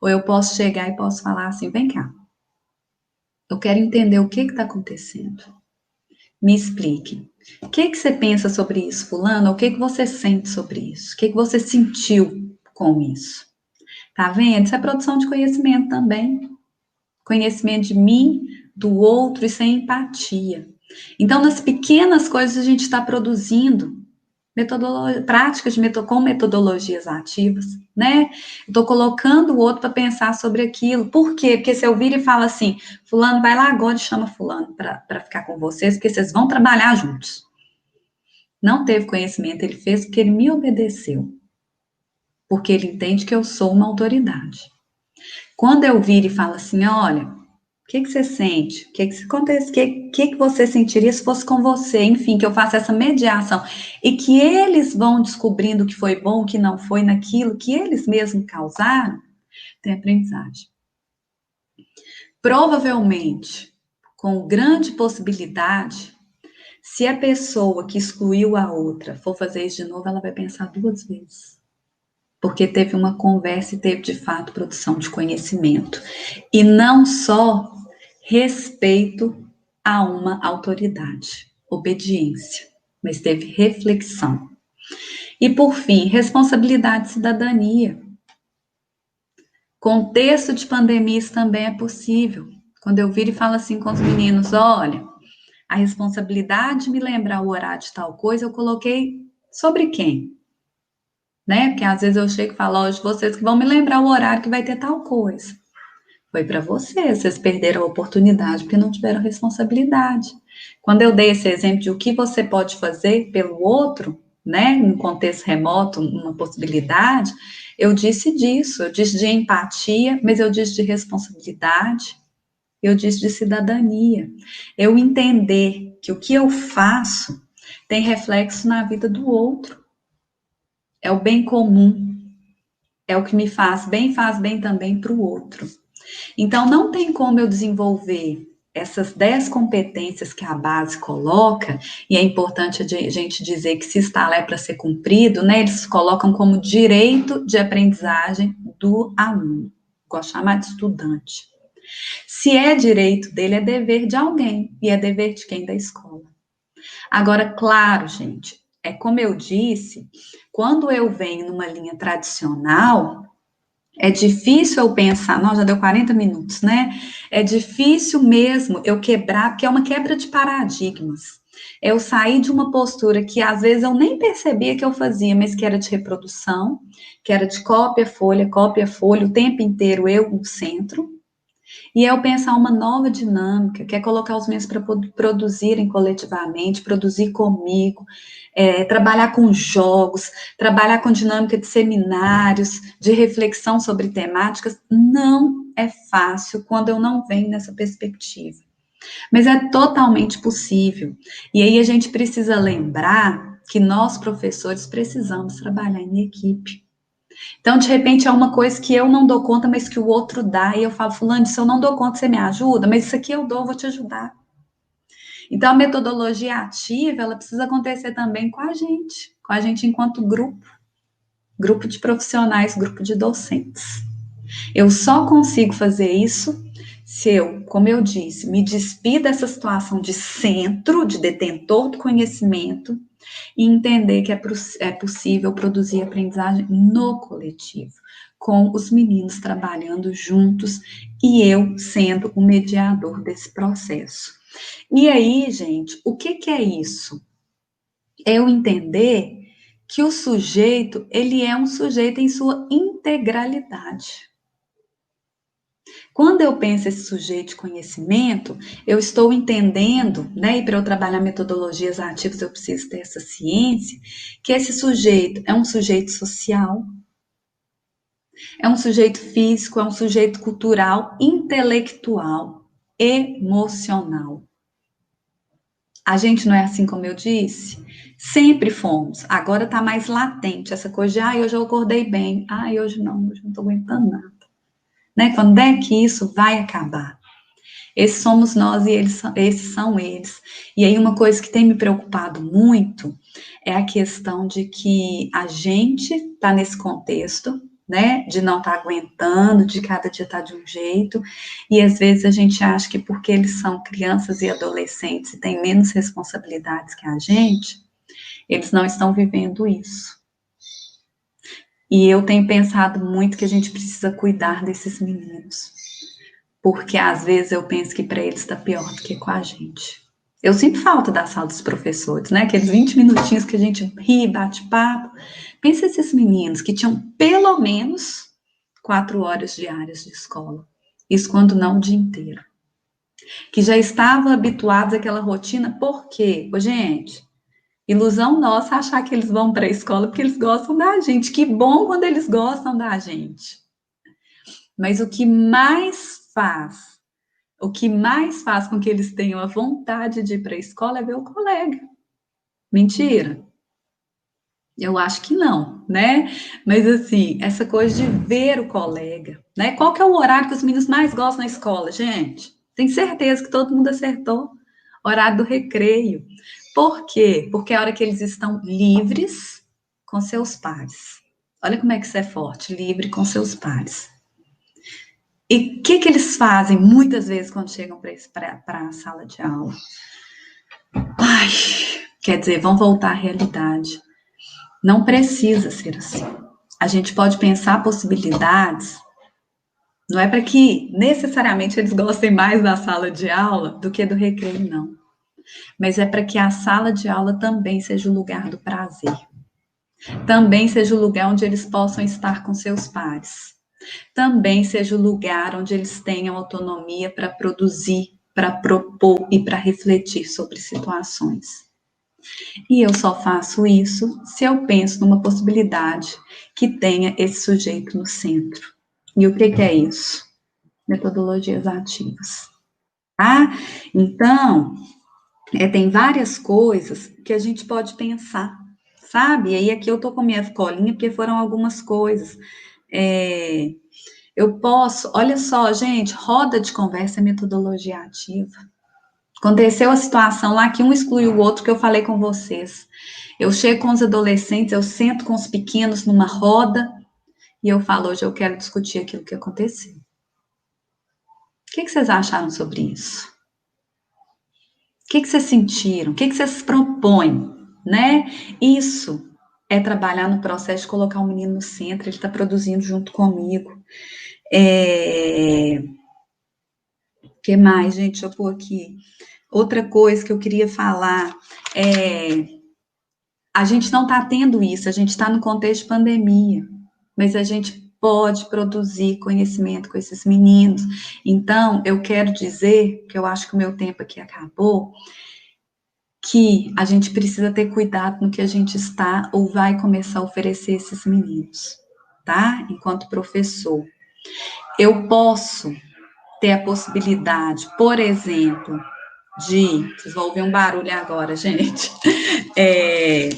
Ou eu posso chegar e posso falar assim, vem cá, eu quero entender o que está acontecendo. Me explique. O que você pensa sobre isso, fulano? O que você sente sobre isso? O que você sentiu com isso? Tá vendo? Isso é produção de conhecimento também. Conhecimento de mim, do outro e sem empatia. Então, nas pequenas coisas a gente está produzindo práticas com metodologias ativas, né? Estou colocando o outro para pensar sobre aquilo. Por quê? Porque se eu vir e falo assim, fulano, vai lá agora e chama fulano para ficar com vocês, porque vocês vão trabalhar juntos. Não teve conhecimento, ele fez porque ele me obedeceu. Porque ele entende que eu sou uma autoridade. Quando eu vir e falo assim, olha, o que você sente? O que acontece? O que você sentiria se fosse com você? Enfim, que eu faça essa mediação. E que eles vão descobrindo o que foi bom, o que não foi naquilo que eles mesmos causaram, tem aprendizagem. Provavelmente, com grande possibilidade, se a pessoa que excluiu a outra for fazer isso de novo, ela vai pensar 2 vezes. Porque teve uma conversa e teve, de fato, produção de conhecimento. E não só respeito a uma autoridade, obediência, mas teve reflexão. E, por fim, responsabilidade e cidadania. Contexto de pandemia, isso também é possível. Quando eu viro e falo assim com os meninos, olha, a responsabilidade de me lembrar o horário de tal coisa, eu coloquei sobre quem? Né? Porque às vezes eu chego e falo, hoje vocês que vão me lembrar o horário que vai ter tal coisa. Foi para vocês perderam a oportunidade porque não tiveram responsabilidade. Quando eu dei esse exemplo de o que você pode fazer pelo outro, né, em contexto remoto, uma possibilidade, eu disse disso, eu disse de empatia, mas eu disse de responsabilidade, eu disse de cidadania. Eu entender que o que eu faço tem reflexo na vida do outro. É o bem comum, é o que me faz bem também para o outro. Então, não tem como eu desenvolver essas 10 competências que a base coloca, e é importante a gente dizer que se está lá é para ser cumprido, né? Eles colocam como direito de aprendizagem do aluno, gosto de chamar de estudante. Se é direito dele, é dever de alguém, e é dever de quem? Da escola. Agora, claro, gente, é como eu disse, quando eu venho numa linha tradicional, é difícil eu pensar, não, já deu 40 minutos, né? É difícil mesmo eu quebrar, porque é uma quebra de paradigmas. Eu saí de uma postura que às vezes eu nem percebia que eu fazia, mas que era de reprodução, que era de cópia-folha, o tempo inteiro eu no centro, e eu pensar uma nova dinâmica, que é colocar os meninos para produzirem coletivamente, produzir comigo, trabalhar com jogos, trabalhar com dinâmica de seminários, de reflexão sobre temáticas. Não é fácil quando eu não venho nessa perspectiva. Mas é totalmente possível. E aí a gente precisa lembrar que nós, professores, precisamos trabalhar em equipe. Então, de repente, é uma coisa que eu não dou conta, mas que o outro dá, e eu falo, fulano, se eu não dou conta, você me ajuda? Mas isso aqui eu dou, vou te ajudar. Então, a metodologia ativa, ela precisa acontecer também com a gente enquanto grupo de profissionais, grupo de docentes. Eu só consigo fazer isso se eu, como eu disse, me despir dessa situação de centro, de detentor do conhecimento, e entender que é possível produzir aprendizagem no coletivo, com os meninos trabalhando juntos e eu sendo o mediador desse processo. E aí, gente, o que é isso? É eu entender que o sujeito, ele é um sujeito em sua integralidade. Quando eu penso esse sujeito de conhecimento, eu estou entendendo, né, e para eu trabalhar metodologias ativas eu preciso ter essa ciência, que esse sujeito é um sujeito social, é um sujeito físico, é um sujeito cultural, intelectual, emocional. A gente não é assim como eu disse? Sempre fomos. Agora está mais latente essa coisa de, hoje eu acordei bem. Hoje não estou aguentando nada. Né? Quando é que isso vai acabar? Esses somos nós e esses são eles. E aí uma coisa que tem me preocupado muito é a questão de que a gente está nesse contexto, né, de não estar aguentando, de cada dia estar de um jeito, e às vezes a gente acha que porque eles são crianças e adolescentes e têm menos responsabilidades que a gente, eles não estão vivendo isso. E eu tenho pensado muito que a gente precisa cuidar desses meninos, porque às vezes eu penso que para eles está pior do que com a gente. Eu sinto falta da sala dos professores, né? Aqueles 20 minutinhos que a gente ri, bate papo. Pensa esses meninos que tinham pelo menos 4 horas diárias de escola. Isso quando não o dia inteiro. Que já estavam habituados àquela rotina, por quê? Gente, ilusão nossa achar que eles vão para a escola porque eles gostam da gente. Que bom quando eles gostam da gente. Mas o que mais faz com que eles tenham a vontade de ir para a escola é ver o colega. Mentira? Eu acho que não, né? Mas assim, essa coisa de ver o colega, né? Qual que é o horário que os meninos mais gostam na escola, gente? Tenho certeza que todo mundo acertou. Horário do recreio. Por quê? Porque é a hora que eles estão livres com seus pares. Olha como é que isso é forte, livre com seus pares. E o que eles fazem muitas vezes quando chegam para a sala de aula? Quer dizer, vão voltar à realidade. Não precisa ser assim. A gente pode pensar possibilidades, não é para que necessariamente eles gostem mais da sala de aula do que do recreio, não. Mas é para que a sala de aula também seja o lugar do prazer. Também seja o lugar onde eles possam estar com seus pares. também seja o lugar onde eles tenham autonomia para produzir, para propor e para refletir sobre situações. E eu só faço isso se eu penso numa possibilidade que tenha esse sujeito no centro. E o que é isso? Metodologias ativas. Tá? Então, tem várias coisas que a gente pode pensar, sabe? E aí aqui eu tô com minha colinha, porque foram algumas coisas. Eu posso, olha só, gente, roda de conversa é metodologia ativa. Aconteceu a situação lá que um excluiu o outro, que eu falei com vocês. Eu chego com os adolescentes, eu sento com os pequenos numa roda, e eu falo, hoje eu quero discutir aquilo que aconteceu. O que vocês acharam sobre isso? O que vocês sentiram? O que vocês propõem, né? Isso é trabalhar no processo de colocar o menino no centro, ele está produzindo junto comigo. Que mais, gente? Deixa eu pôr aqui. Outra coisa que eu queria falar a gente não está tendo isso, a gente está no contexto de pandemia, mas a gente pode produzir conhecimento com esses meninos. Então, eu quero dizer, que eu acho que o meu tempo aqui acabou, que a gente precisa ter cuidado no que a gente está ou vai começar a oferecer a esses meninos, tá? Enquanto professor. Eu posso ter a possibilidade, por exemplo, vocês vão ouvir um barulho agora, gente.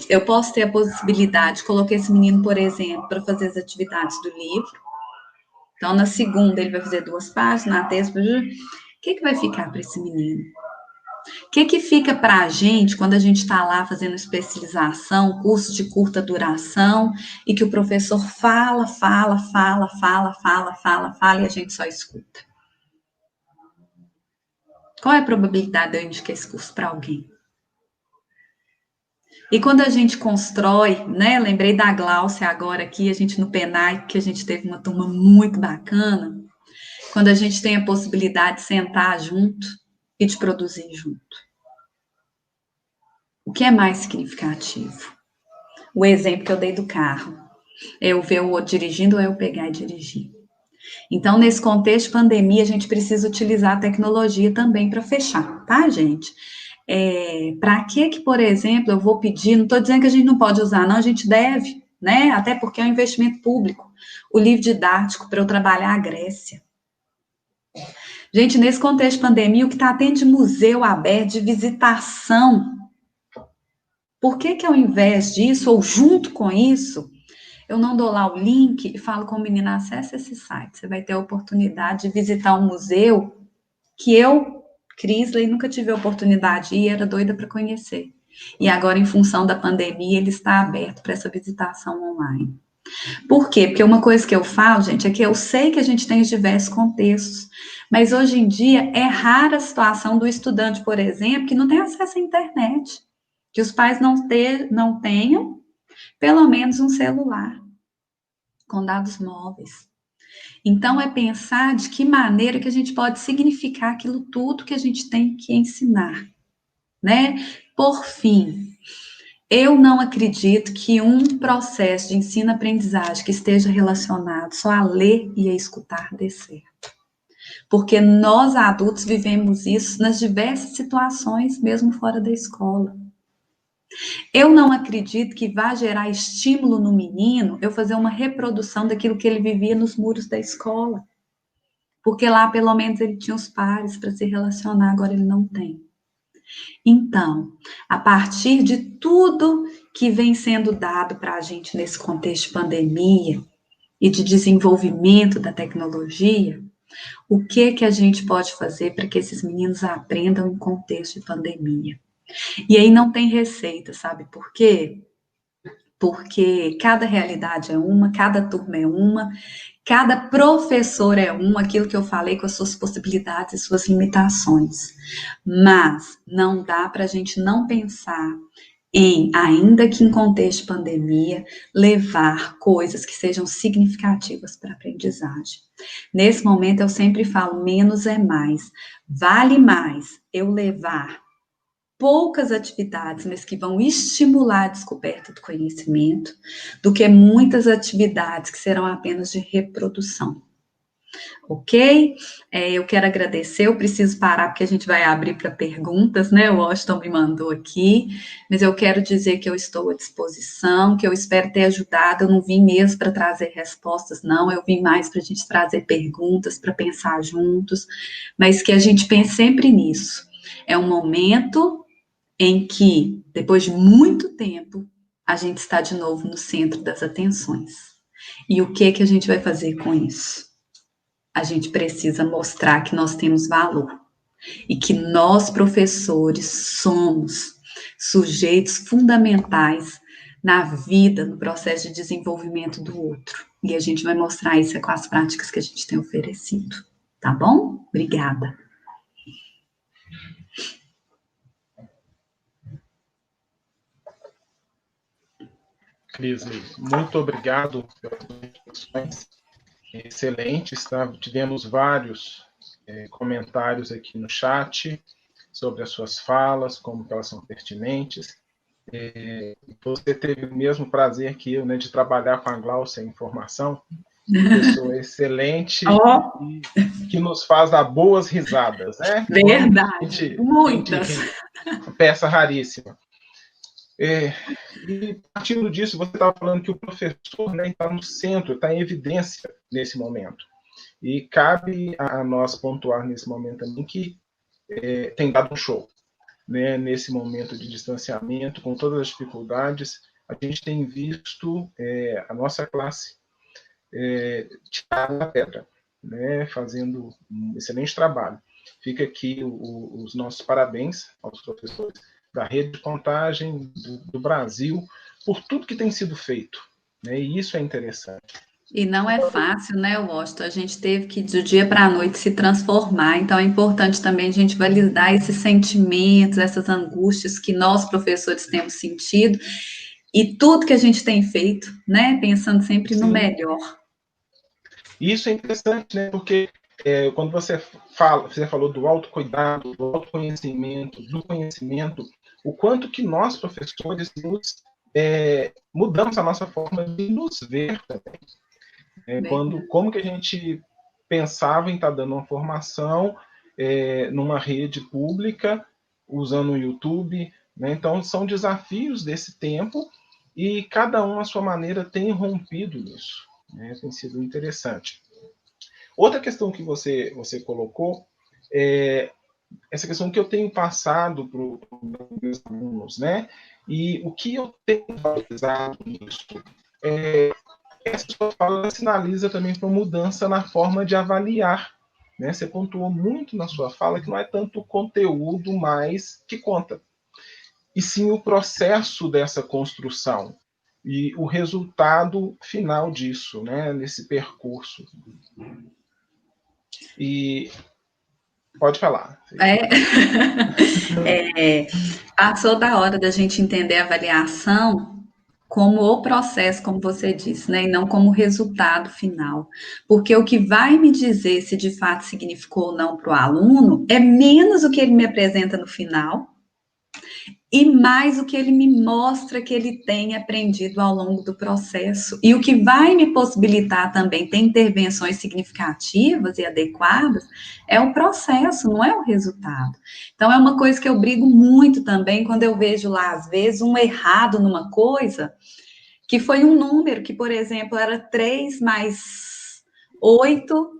Eu posso ter a possibilidade de colocar esse menino, por exemplo, para fazer as atividades do livro. Então, na segunda, ele vai fazer 2 páginas, na terça, o que vai ficar para esse menino? O que fica para a gente quando a gente está lá fazendo especialização, curso de curta duração, e que o professor fala, e a gente só escuta? Qual é a probabilidade de eu indicar esse curso para alguém? E quando a gente constrói, né? Lembrei da Gláucia agora aqui, a gente no PENAI, que a gente teve uma turma muito bacana. Quando a gente tem a possibilidade de sentar junto e de produzir junto. O que é mais significativo? O exemplo que eu dei do carro. Eu ver o outro dirigindo ou eu pegar e dirigir. Então, nesse contexto de pandemia, a gente precisa utilizar a tecnologia também para fechar, tá, gente? Para que, por exemplo, eu vou pedir, não estou dizendo que a gente não pode usar, não, a gente deve, né? Até porque é um investimento público. O livro didático para eu trabalhar a Grécia. Gente, nesse contexto de pandemia, o que está tendo de museu aberto, de visitação, por que ao invés disso, ou junto com isso, eu não dou lá o link e falo com o menino, acessa esse site, você vai ter a oportunidade de visitar um museu que eu, Crisley, nunca tive a oportunidade de ir, era doida para conhecer. E agora, em função da pandemia, ele está aberto para essa visitação online. Por quê? Porque uma coisa que eu falo, gente, é que eu sei que a gente tem os diversos contextos, mas hoje em dia é rara a situação do estudante, por exemplo, que não tem acesso à internet, que os pais não tenham pelo menos um celular com dados móveis. Então, é pensar de que maneira que a gente pode significar aquilo tudo que a gente tem que ensinar, né? Por fim, eu não acredito que um processo de ensino-aprendizagem que esteja relacionado só a ler e a escutar dê certo. Porque nós, adultos, vivemos isso nas diversas situações, mesmo fora da escola. Eu não acredito que vá gerar estímulo no menino eu fazer uma reprodução daquilo que ele vivia nos muros da escola. Porque lá, pelo menos, ele tinha os pares para se relacionar, agora ele não tem. Então, a partir de tudo que vem sendo dado para a gente nesse contexto de pandemia e de desenvolvimento da tecnologia, o que a gente pode fazer para que esses meninos aprendam em contexto de pandemia? E aí não tem receita, sabe por quê? Porque cada realidade é uma, cada turma é uma, cada professor é um, aquilo que eu falei com as suas possibilidades e suas limitações. Mas não dá para a gente não pensar em, ainda que em contexto de pandemia, levar coisas que sejam significativas para a aprendizagem. Nesse momento, eu sempre falo, menos é mais. Vale mais eu levar poucas atividades, mas que vão estimular a descoberta do conhecimento, do que muitas atividades que serão apenas de reprodução. Ok? Eu quero agradecer, eu preciso parar porque a gente vai abrir para perguntas, né? O Washington me mandou aqui, mas eu quero dizer que eu estou à disposição, que eu espero ter ajudado, eu não vim mesmo para trazer respostas, não, eu vim mais para a gente trazer perguntas, para pensar juntos, mas que a gente pense sempre nisso. É um momento em que, depois de muito tempo, a gente está de novo no centro das atenções. E o que a gente vai fazer com isso? A gente precisa mostrar que nós temos valor e que nós, professores, somos sujeitos fundamentais na vida, no processo de desenvolvimento do outro. E a gente vai mostrar isso com as práticas que a gente tem oferecido. Tá bom? Obrigada. Crisley, muito obrigado pelas reflexões excelentes, tá? Tivemos vários comentários aqui no chat sobre as suas falas, como elas são pertinentes. Você teve o mesmo prazer que eu, né, de trabalhar com a Glaucia em formação, pessoa excelente e que nos faz dar boas risadas, né? Verdade, muitas. Peça raríssima. E partindo disso, você estava falando que o professor, né, está no centro, está em evidência nesse momento. E cabe a nós pontuar nesse momento também que tem dado um show, né, nesse momento de distanciamento, com todas as dificuldades. A gente tem visto a nossa classe tirar da pedra, né, fazendo um excelente trabalho. Fica aqui os nossos parabéns aos professores da rede de contagem do Brasil, por tudo que tem sido feito, né? E isso é interessante. E não é fácil, né, Washington? A gente teve que, do dia para a noite, se transformar. Então, é importante também a gente validar esses sentimentos, essas angústias que nós, professores, temos sentido e tudo que a gente tem feito, né? Pensando sempre no melhor. Isso é interessante, né? Porque quando você falou do autocuidado, do autoconhecimento, do conhecimento, o quanto que nós, professores, mudamos a nossa forma de nos ver também. Como que a gente pensava em estar dando uma formação numa rede pública, usando o YouTube, né? Então, são desafios desse tempo e cada um, à sua maneira, tem rompido nisso, né? Tem sido interessante. Outra questão que você colocou é essa questão que eu tenho passado para os meus alunos, né? E o que eu tenho valorizado nisso essa sua fala sinaliza também para uma mudança na forma de avaliar, né? Você pontuou muito na sua fala que não é tanto o conteúdo mais que conta, e sim o processo dessa construção e o resultado final disso, né? Nesse percurso. E pode falar. Passou da hora da gente entender a avaliação como o processo, como você disse, né, e não como resultado final. Porque o que vai me dizer se de fato significou ou não para o aluno é menos o que ele me apresenta no final e mais o que ele me mostra que ele tem aprendido ao longo do processo. E o que vai me possibilitar também ter intervenções significativas e adequadas é o processo, não é o resultado. Então, é uma coisa que eu brigo muito também quando eu vejo lá, às vezes, um errado numa coisa, que foi um número que, por exemplo, era 3 mais 8,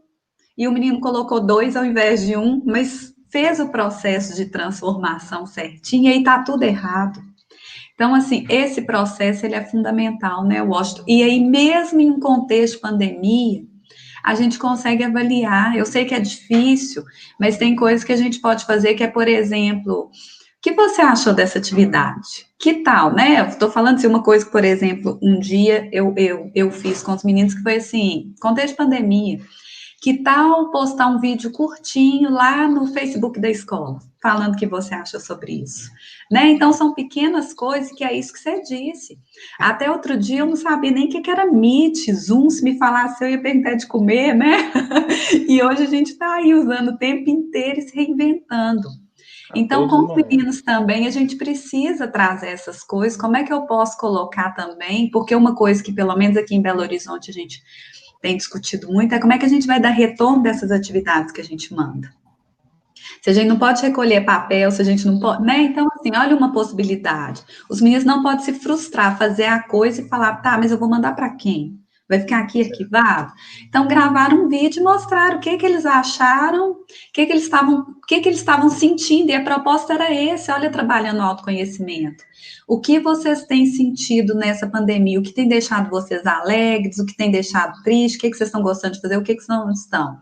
e o menino colocou 2 ao invés de 1, mas fez o processo de transformação certinho, e aí tá tudo errado. Então, assim, esse processo, ele é fundamental, né, Washington? E aí, mesmo em um contexto de pandemia, a gente consegue avaliar. Eu sei que é difícil, mas tem coisas que a gente pode fazer, que é, por exemplo, o que você achou dessa atividade? Que tal, né? Eu estou falando assim, uma coisa que, por exemplo, um dia eu fiz com os meninos, que foi assim, contexto de pandemia. Que tal postar um vídeo curtinho lá no Facebook da escola, falando o que você acha sobre isso, né? Então, são pequenas coisas que é isso que você disse. Até outro dia eu não sabia nem o que era Meet, Zoom, se me falasse eu ia perguntar de comer, né? E hoje a gente está aí usando o tempo inteiro e se reinventando. Então, com os meninos também, a gente precisa trazer essas coisas. Como é que eu posso colocar também? Porque uma coisa que, pelo menos aqui em Belo Horizonte, a gente tem discutido muito é como é que a gente vai dar retorno dessas atividades que a gente manda. Se a gente não pode recolher papel, se a gente não pode, né? Então, assim, olha uma possibilidade. Os meninos não podem se frustrar, fazer a coisa e falar, tá, mas eu vou mandar para quem? Vai ficar aqui arquivado? Então, gravaram um vídeo e mostraram o que eles acharam, o que eles estavam sentindo, e a proposta era esse, olha, trabalhando o autoconhecimento. O que vocês têm sentido nessa pandemia? O que tem deixado vocês alegres? O que tem deixado triste? O que vocês estão gostando de fazer? O que vocês não estão?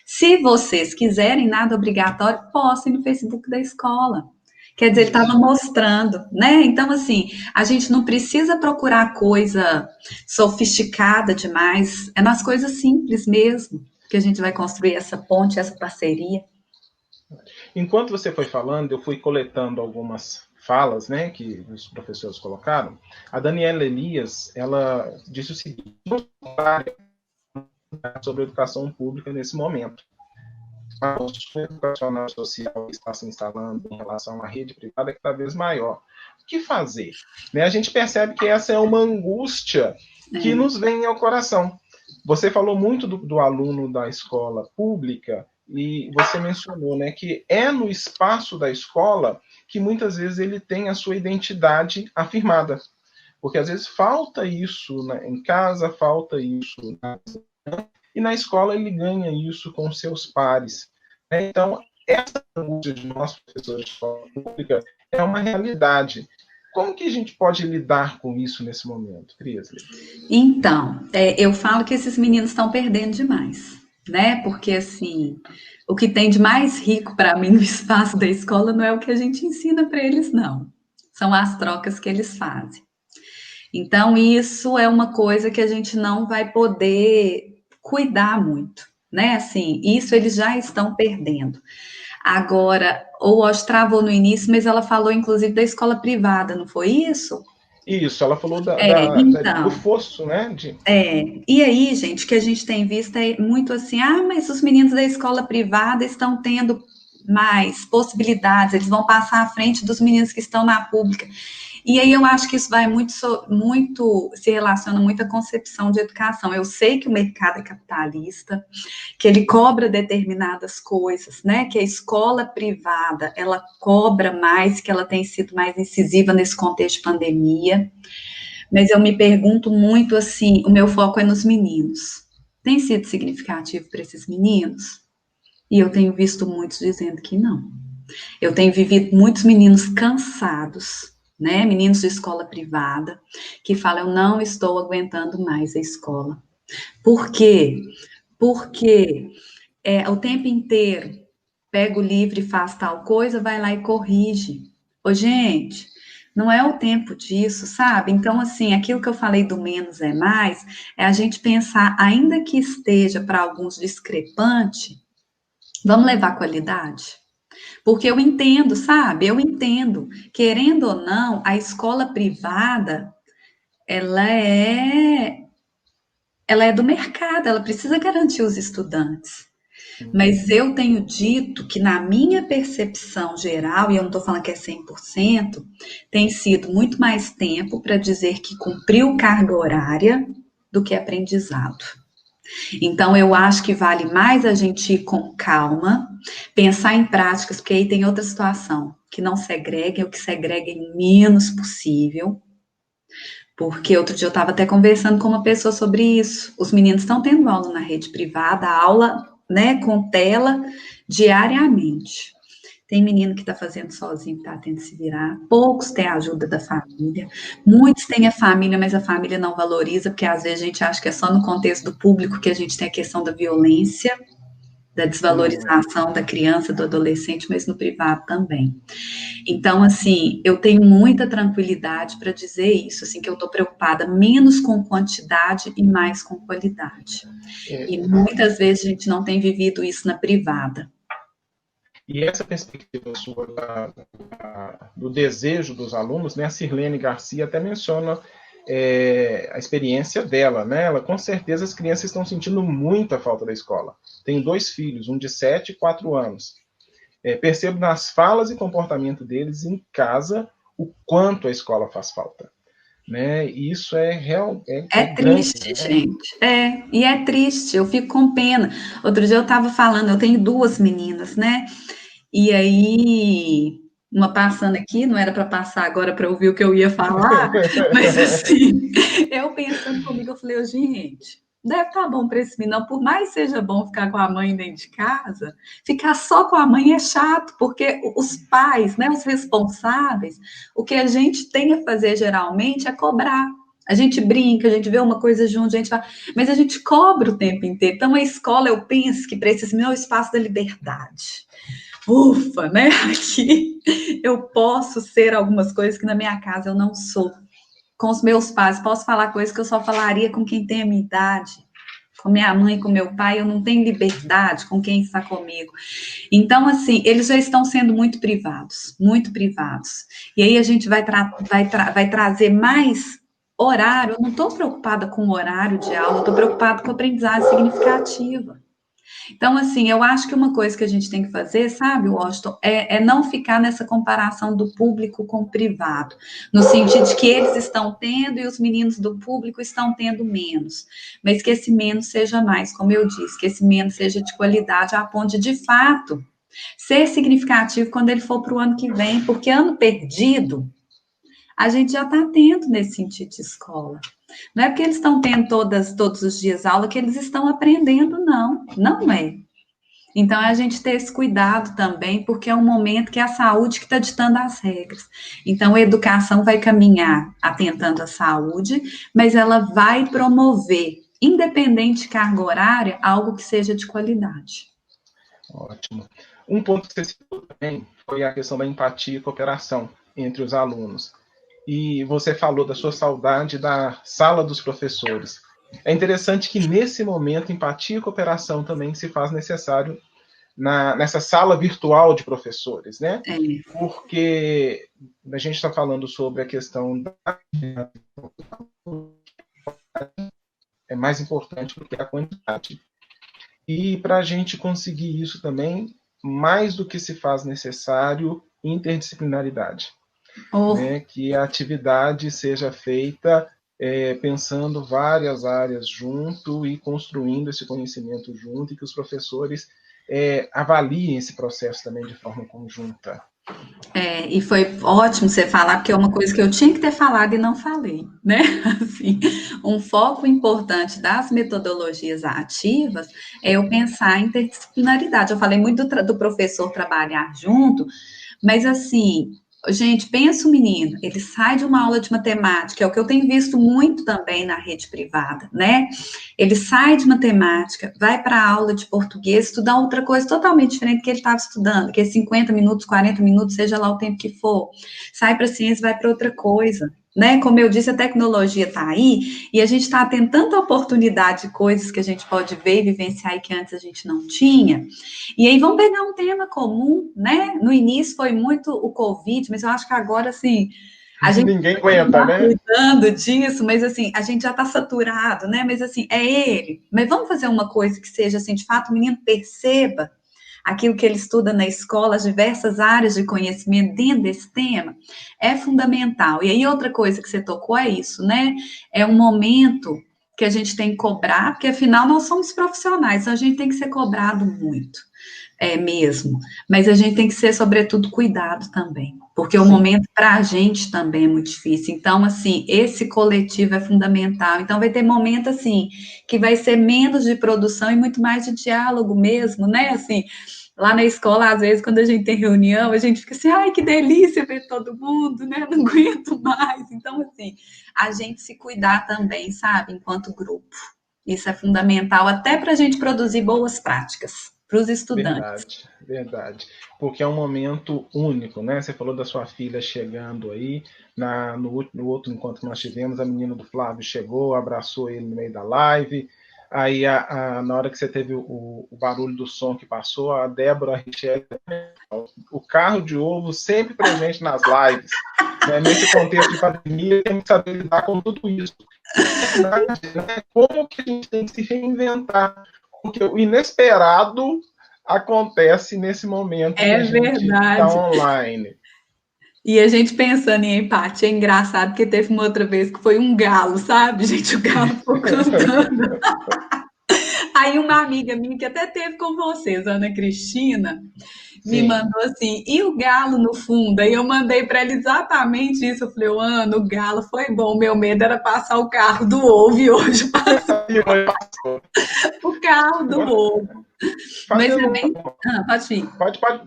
Se vocês quiserem, nada obrigatório, postem no Facebook da escola. Quer dizer, ele estava mostrando, né? Então, assim, a gente não precisa procurar coisa sofisticada demais, é nas coisas simples mesmo que a gente vai construir essa ponte, essa parceria. Enquanto você foi falando, eu fui coletando algumas falas, né, que os professores colocaram. A Daniela Elias, ela disse o seguinte sobre a educação pública nesse momento. A construção educacional e social que está se instalando em relação à rede privada é cada vez maior. O que fazer? Né, a gente percebe que essa é uma angústia que nos vem ao coração. Você falou muito do aluno da escola pública e você mencionou, né, que é no espaço da escola que muitas vezes ele tem a sua identidade afirmada. Porque às vezes falta isso, né, em casa, falta isso e na escola ele ganha isso com seus pares. Então, essa angústia de nós, professores de escola pública, é uma realidade. Como que a gente pode lidar com isso nesse momento, Crisley? Então, eu falo que esses meninos estão perdendo demais, né? Porque, assim, o que tem de mais rico para mim no espaço da escola não é o que a gente ensina para eles, não. São as trocas que eles fazem. Então, isso é uma coisa que a gente não vai poder cuidar muito, né? Assim, isso eles já estão perdendo. Agora, o Osh travou no início, mas ela falou, inclusive, da escola privada, não foi isso? Isso, ela falou do Então, fosso, né? e aí, gente, o que a gente tem visto é muito assim, mas os meninos da escola privada estão tendo mais possibilidades, eles vão passar à frente dos meninos que estão na pública. E aí eu acho que isso vai muito se relaciona muito à concepção de educação. Eu sei que o mercado é capitalista, que ele cobra determinadas coisas, né? Que a escola privada, ela cobra mais, que ela tem sido mais incisiva nesse contexto de pandemia. Mas eu me pergunto muito assim, o meu foco é nos meninos. Tem sido significativo para esses meninos? E eu tenho visto muitos dizendo que não. Eu tenho vivido muitos meninos cansados, né? Meninos de escola privada, que falam, eu não estou aguentando mais a escola. Por quê? Porque o tempo inteiro pega o livro e faz tal coisa, vai lá e corrige. Ô, gente, não é o tempo disso, sabe? Então, assim, aquilo que eu falei do menos é mais, é a gente pensar, ainda que esteja para alguns discrepante, vamos levar qualidade? Porque eu entendo, sabe? Eu entendo. Querendo ou não, a escola privada, ela é, ela é do mercado, ela precisa garantir os estudantes. Mas eu tenho dito que, na minha percepção geral, e eu não estou falando que é 100%, tem sido muito mais tempo para dizer que cumpriu carga horária do que aprendizado. Então, eu acho que vale mais a gente ir com calma, pensar em práticas, porque aí tem outra situação, que não segreguem, o que segreguem menos possível. Porque outro dia eu estava até conversando com uma pessoa sobre isso. Os meninos estão tendo aula na rede privada, aula, né, com tela, diariamente. Tem menino que está fazendo sozinho, que está tendo que se virar. Poucos têm a ajuda da família. Muitos têm a família, mas a família não valoriza, porque às vezes a gente acha que é só no contexto do público que a gente tem a questão da violência, da desvalorização da criança, do adolescente, mas no privado também. Então, assim, eu tenho muita tranquilidade para dizer isso, assim, que eu estou preocupada menos com quantidade e mais com qualidade. E muitas vezes a gente não tem vivido isso na privada. E essa perspectiva sua do desejo dos alunos, né? A Sirlene Garcia até menciona a experiência dela, né? Ela, com certeza, as crianças estão sentindo muita falta da escola. Tem 2 filhos, um de 7 e 4 anos. percebo nas falas e comportamento deles em casa o quanto a escola faz falta. Né? E isso é real, É grande, triste, né? gente. E é triste, eu fico com pena. Outro dia eu estava falando, eu tenho 2 meninas, né? E aí, uma passando aqui, não era para passar agora para ouvir o que eu ia falar, mas assim, eu pensando comigo, eu falei, "Ô, gente, deve estar bom para esse menino, por mais seja bom ficar com a mãe dentro de casa, ficar só com a mãe é chato, porque os pais, né, os responsáveis, o que a gente tem a fazer geralmente é cobrar. A gente brinca, a gente vê uma coisa junto, a gente fala, mas a gente cobra o tempo inteiro. Então, a escola, eu penso que para esse meu espaço da liberdade. Ufa, né? Aqui eu posso ser algumas coisas que na minha casa eu não sou. Com os meus pais, posso falar coisas que eu só falaria com quem tem a minha idade. Com minha mãe, com meu pai, eu não tenho liberdade com quem está comigo. Então, assim, eles já estão sendo muito privados, muito privados. E aí a gente vai trazer mais horário. Eu não estou preocupada com o horário de aula, eu estou preocupada com a aprendizagem significativa. Então, assim, eu acho que uma coisa que a gente tem que fazer, sabe, Washington, é não ficar nessa comparação do público com o privado, no sentido de que eles estão tendo e os meninos do público estão tendo menos, mas que esse menos seja mais, como eu disse, que esse menos seja de qualidade a ponto de fato, ser significativo quando ele for para o ano que vem, porque ano perdido, a gente já está tendo nesse sentido de escola. Não é porque eles estão tendo todos os dias aula que eles estão aprendendo, não. Não é. Então, é a gente ter esse cuidado também, porque é um momento que é a saúde que está ditando as regras. Então, a educação vai caminhar atentando à saúde, mas ela vai promover, independente de carga horária, algo que seja de qualidade. Ótimo. Um ponto que você citou também foi a questão da empatia e cooperação entre os alunos. E você falou da sua saudade da sala dos professores. É interessante que, nesse momento, empatia e cooperação também se faz necessário nessa sala virtual de professores, né? Porque a gente está falando sobre a questão da... é mais importante do que a quantidade. E para a gente conseguir isso também, mais do que se faz necessário, interdisciplinaridade. Né? Que a atividade seja feita pensando várias áreas junto e construindo esse conhecimento junto, e que os professores avaliem esse processo também de forma conjunta. E foi ótimo você falar, porque é uma coisa que eu tinha que ter falado e não falei, né? Assim, um foco importante das metodologias ativas é eu pensar em interdisciplinaridade. Eu falei muito do professor trabalhar junto, mas assim, gente, pensa o menino, ele sai de uma aula de matemática, é o que eu tenho visto muito também na rede privada, né? Ele sai de matemática, vai para a aula de português, estudar outra coisa totalmente diferente do que ele estava estudando, que é 50 minutos, 40 minutos, seja lá o tempo que for. Sai para a ciência, vai para outra coisa. Né? Como eu disse, a tecnologia está aí e a gente está tendo tanta oportunidade de coisas que a gente pode ver e vivenciar e que antes a gente não tinha. E aí vamos pegar um tema comum, né? No início foi muito o Covid, mas eu acho que agora, assim, a gente ninguém aguenta, né? Cuidando disso, mas assim, a gente já está saturado, né? Mas assim, é ele. Mas vamos fazer uma coisa que seja assim, de fato, o menino perceba aquilo que ele estuda na escola, as diversas áreas de conhecimento dentro desse tema, é fundamental. E aí, outra coisa que você tocou é isso, né? É um momento que a gente tem que cobrar, porque afinal nós somos profissionais, então a gente tem que ser cobrado muito, mesmo. Mas a gente tem que ser, sobretudo, cuidado também, porque o momento para a gente também é muito difícil. Então, assim, esse coletivo é fundamental. Então, vai ter momento, assim, que vai ser menos de produção e muito mais de diálogo mesmo, né? Assim, lá na escola, às vezes, quando a gente tem reunião, a gente fica assim, ai, que delícia ver todo mundo, né? Não aguento mais. Então, assim, a gente se cuidar também, sabe? Enquanto grupo. Isso é fundamental até para a gente produzir boas práticas para os estudantes. Verdade. Porque é um momento único, né? Você falou da sua filha chegando aí, no outro encontro que nós tivemos, a menina do Flávio chegou, abraçou ele no meio da live. Aí, na hora que você teve o barulho do som que passou, a Débora, a Richelle, o carro de ovo sempre presente nas lives. Né? Nesse contexto de pandemia, tem que saber lidar com tudo isso. Verdade, né? Como que a gente tem que se reinventar? Porque o inesperado acontece nesse momento que É a gente está verdade. online. E a gente pensando em empatia, é engraçado, porque teve uma outra vez que foi um galo, sabe, gente? O galo ficou cantando. Aí uma amiga minha, que até teve com vocês, Ana Cristina, me Sim. mandou assim, e o galo no fundo? Aí eu mandei para ela exatamente isso. Eu falei, Ana, o galo foi bom, meu medo era passar o carro do ovo, e hoje passou o carro do Agora, ovo. Mas é fazendo bem... Ah, pode ir.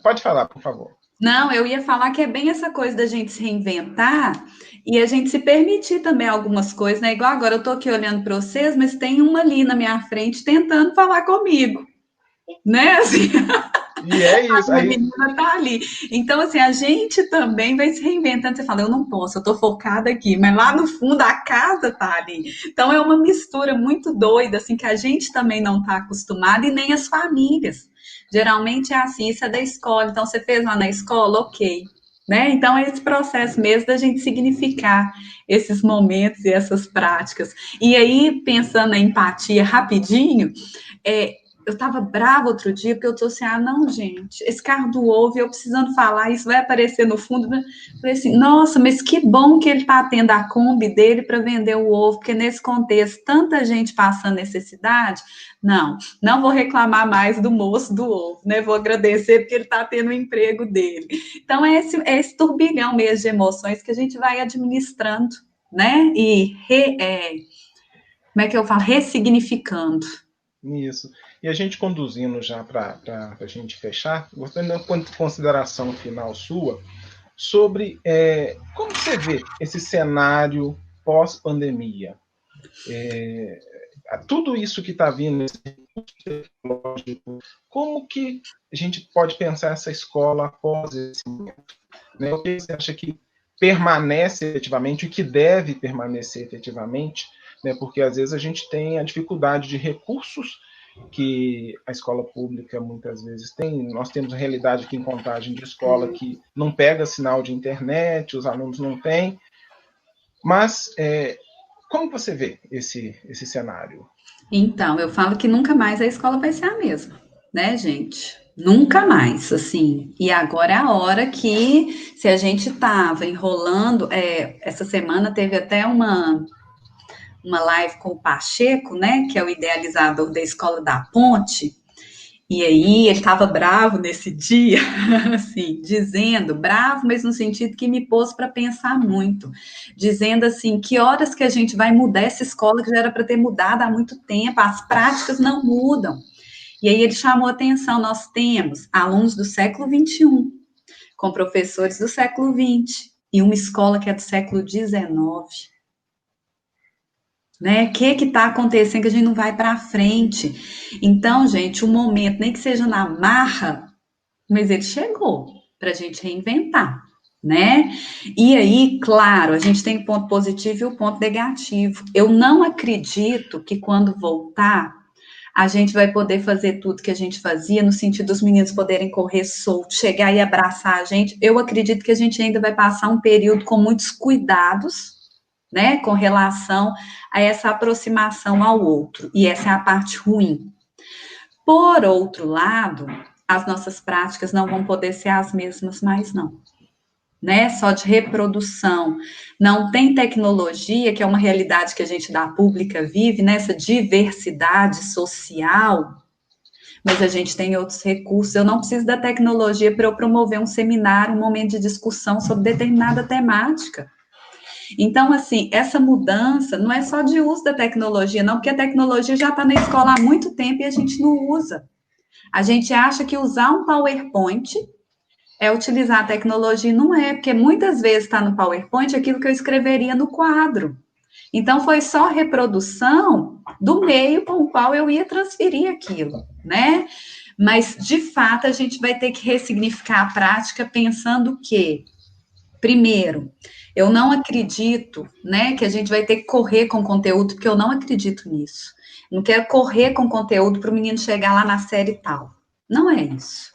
pode falar, por favor. Não, eu ia falar que é bem essa coisa da gente se reinventar e a gente se permitir também algumas coisas, né? Igual agora eu tô aqui olhando para vocês, mas tem uma ali na minha frente tentando falar comigo, né? Assim, E é a isso. minha Aí, menina tá ali. Então, assim, a gente também vai se reinventando. Você fala, eu não posso, eu tô focada aqui, mas lá no fundo a casa tá ali. Então, é uma mistura muito doida, assim, que a gente também não tá acostumado e nem as famílias. Geralmente é assim, isso é da escola. Então, você fez lá na escola, ok. Né? Então, é esse processo mesmo da gente significar esses momentos e essas práticas. E aí, pensando na empatia rapidinho, eu tava brava outro dia, porque eu tô assim, não, gente, esse carro do ovo, eu precisando falar, isso vai aparecer no fundo. Né? Falei assim, nossa, mas que bom que ele tá tendo a Kombi dele para vender o ovo, porque nesse contexto, tanta gente passando necessidade. Não vou reclamar mais do moço do ovo, né? Vou agradecer porque ele tá tendo o emprego dele. Então, é esse turbilhão mesmo de emoções que a gente vai administrando, né? E, como é que eu falo? Ressignificando. isso. E a gente conduzindo já para a gente fechar, gostaria de uma consideração final sua sobre como você vê esse cenário pós-pandemia. Tudo isso que está vindo, esse recurso tecnológico, como que a gente pode pensar essa escola após esse momento? Né? O que você acha que permanece efetivamente, o que deve permanecer efetivamente, né? Porque às vezes a gente tem a dificuldade de recursos que a escola pública muitas vezes tem. Nós temos a realidade aqui em Contagem de escola que não pega sinal de internet, os alunos não têm. Mas como você vê esse cenário? Então, eu falo que nunca mais a escola vai ser a mesma, né, gente? Nunca mais, assim. E agora é a hora que, se a gente estava enrolando, essa semana teve até uma live com o Pacheco, né, que é o idealizador da Escola da Ponte, e aí ele estava bravo nesse dia, assim, dizendo, bravo, mas no sentido que me pôs para pensar muito, dizendo assim, que horas que a gente vai mudar essa escola que já era para ter mudado há muito tempo, as práticas não mudam. E aí ele chamou atenção, nós temos alunos do século XXI, com professores do século XX, e uma escola que é do século XIX. Né? O que está acontecendo que a gente não vai para frente? Então, gente, o momento, nem que seja na marra, mas ele chegou para a gente reinventar, né? E aí, claro, a gente tem o ponto positivo e o ponto negativo. Eu não acredito que quando voltar, a gente vai poder fazer tudo que a gente fazia, no sentido dos meninos poderem correr solto, chegar e abraçar a gente. Eu acredito que a gente ainda vai passar um período com muitos cuidados, né, com relação a essa aproximação ao outro, e essa é a parte ruim. Por outro lado, as nossas práticas não vão poder ser as mesmas mais, não. Né, só de reprodução. Não tem tecnologia, que é uma realidade que a gente da pública vive, nessa diversidade social, mas a gente tem outros recursos. Eu não preciso da tecnologia para eu promover um seminário, um momento de discussão sobre determinada temática. Então, assim, essa mudança não é só de uso da tecnologia, não, porque a tecnologia já está na escola há muito tempo e a gente não usa. A gente acha que usar um PowerPoint é utilizar a tecnologia, e não é, porque muitas vezes está no PowerPoint aquilo que eu escreveria no quadro. Então, foi só reprodução do meio com o qual eu ia transferir aquilo, né? Mas, de fato, a gente vai ter que ressignificar a prática pensando que, primeiro, eu não acredito, né, que a gente vai ter que correr com conteúdo, porque eu não acredito nisso. Não quero correr com conteúdo para o menino chegar lá na série tal. Não é isso.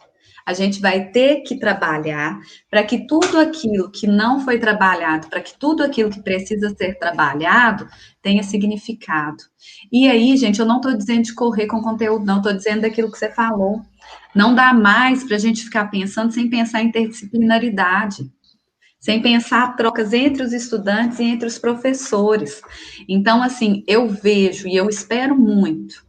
A gente vai ter que trabalhar para que tudo aquilo que não foi trabalhado, para que tudo aquilo que precisa ser trabalhado tenha significado. E aí, gente, eu não estou dizendo de correr com conteúdo, não, estou dizendo daquilo que você falou. Não dá mais para a gente ficar pensando sem pensar em interdisciplinaridade, sem pensar trocas entre os estudantes e entre os professores. Então, assim, eu vejo e eu espero muito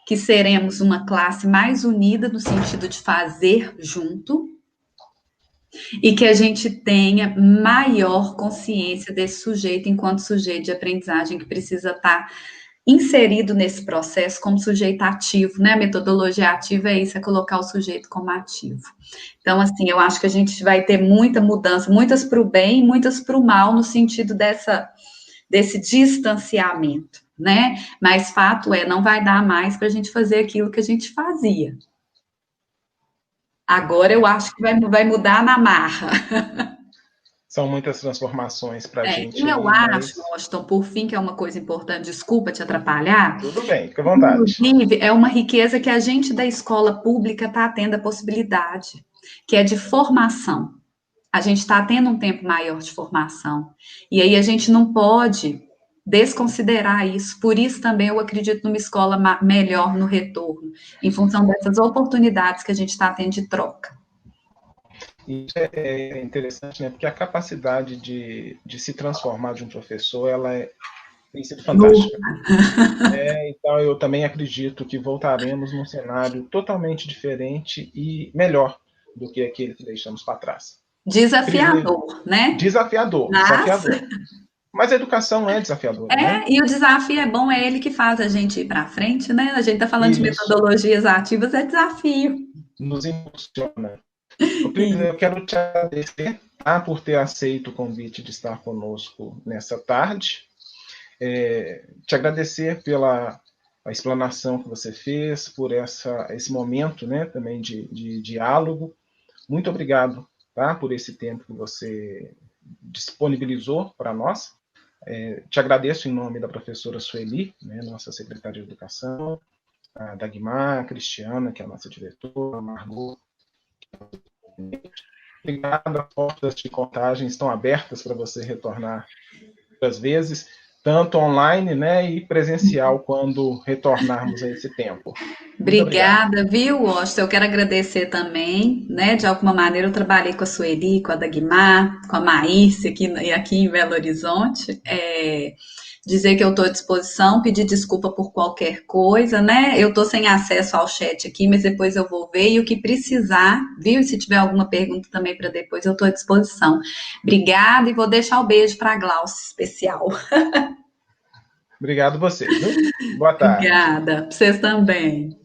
que seremos uma classe mais unida no sentido de fazer junto e que a gente tenha maior consciência desse sujeito enquanto sujeito de aprendizagem que precisa estar inserido nesse processo como sujeito ativo, né? A metodologia ativa é isso, é colocar o sujeito como ativo. Então, assim, eu acho que a gente vai ter muita mudança, muitas para o bem e muitas para o mal, no sentido desse distanciamento, né? Mas fato é, não vai dar mais para a gente fazer aquilo que a gente fazia. Agora eu acho que vai mudar na marra. São muitas transformações para a gente. E eu acho, Washington, por fim, que é uma coisa importante, desculpa te atrapalhar. Tudo bem, fica à vontade. Inclusive, é uma riqueza que a gente da escola pública está tendo a possibilidade, que é de formação. A gente está tendo um tempo maior de formação. E aí a gente não pode desconsiderar isso. Por isso também eu acredito numa escola melhor no retorno, em função dessas oportunidades que a gente está tendo de troca. Isso é interessante, né? Porque a capacidade de se transformar de um professor, tem sido fantástica. Então, eu também acredito que voltaremos num cenário totalmente diferente e melhor do que aquele que deixamos para trás. Desafiador, né? Desafiador. Mas a educação é desafiadora, né? E o desafio é bom, é ele que faz a gente ir para frente, né? A gente está falando de metodologias ativas, é desafio. Nos impulsiona. Eu quero te agradecer, tá, por ter aceito o convite de estar conosco nessa tarde. Te agradecer pela explanação que você fez, por esse momento, né, também de diálogo. Muito obrigado, tá, por esse tempo que você disponibilizou para nós. Te agradeço em nome da professora Sueli, né, nossa secretária de Educação, a Dagmar, a Cristiana, que é a nossa diretora, a Margot. Obrigado, as portas de contagem estão abertas para você retornar outras vezes, tanto online, né, e presencial, quando retornarmos a esse tempo. Obrigada, viu, Washington? Eu quero agradecer também, né, de alguma maneira eu trabalhei com a Sueli, com a Dagmar, com a Maísa aqui em Belo Horizonte, dizer que eu estou à disposição, pedir desculpa por qualquer coisa, né? Eu estou sem acesso ao chat aqui, mas depois eu vou ver e o que precisar, viu? E se tiver alguma pergunta também para depois, eu estou à disposição. Obrigada e vou deixar o beijo para a Glaucia especial. Obrigado a vocês, viu? Boa tarde. Obrigada, para vocês também.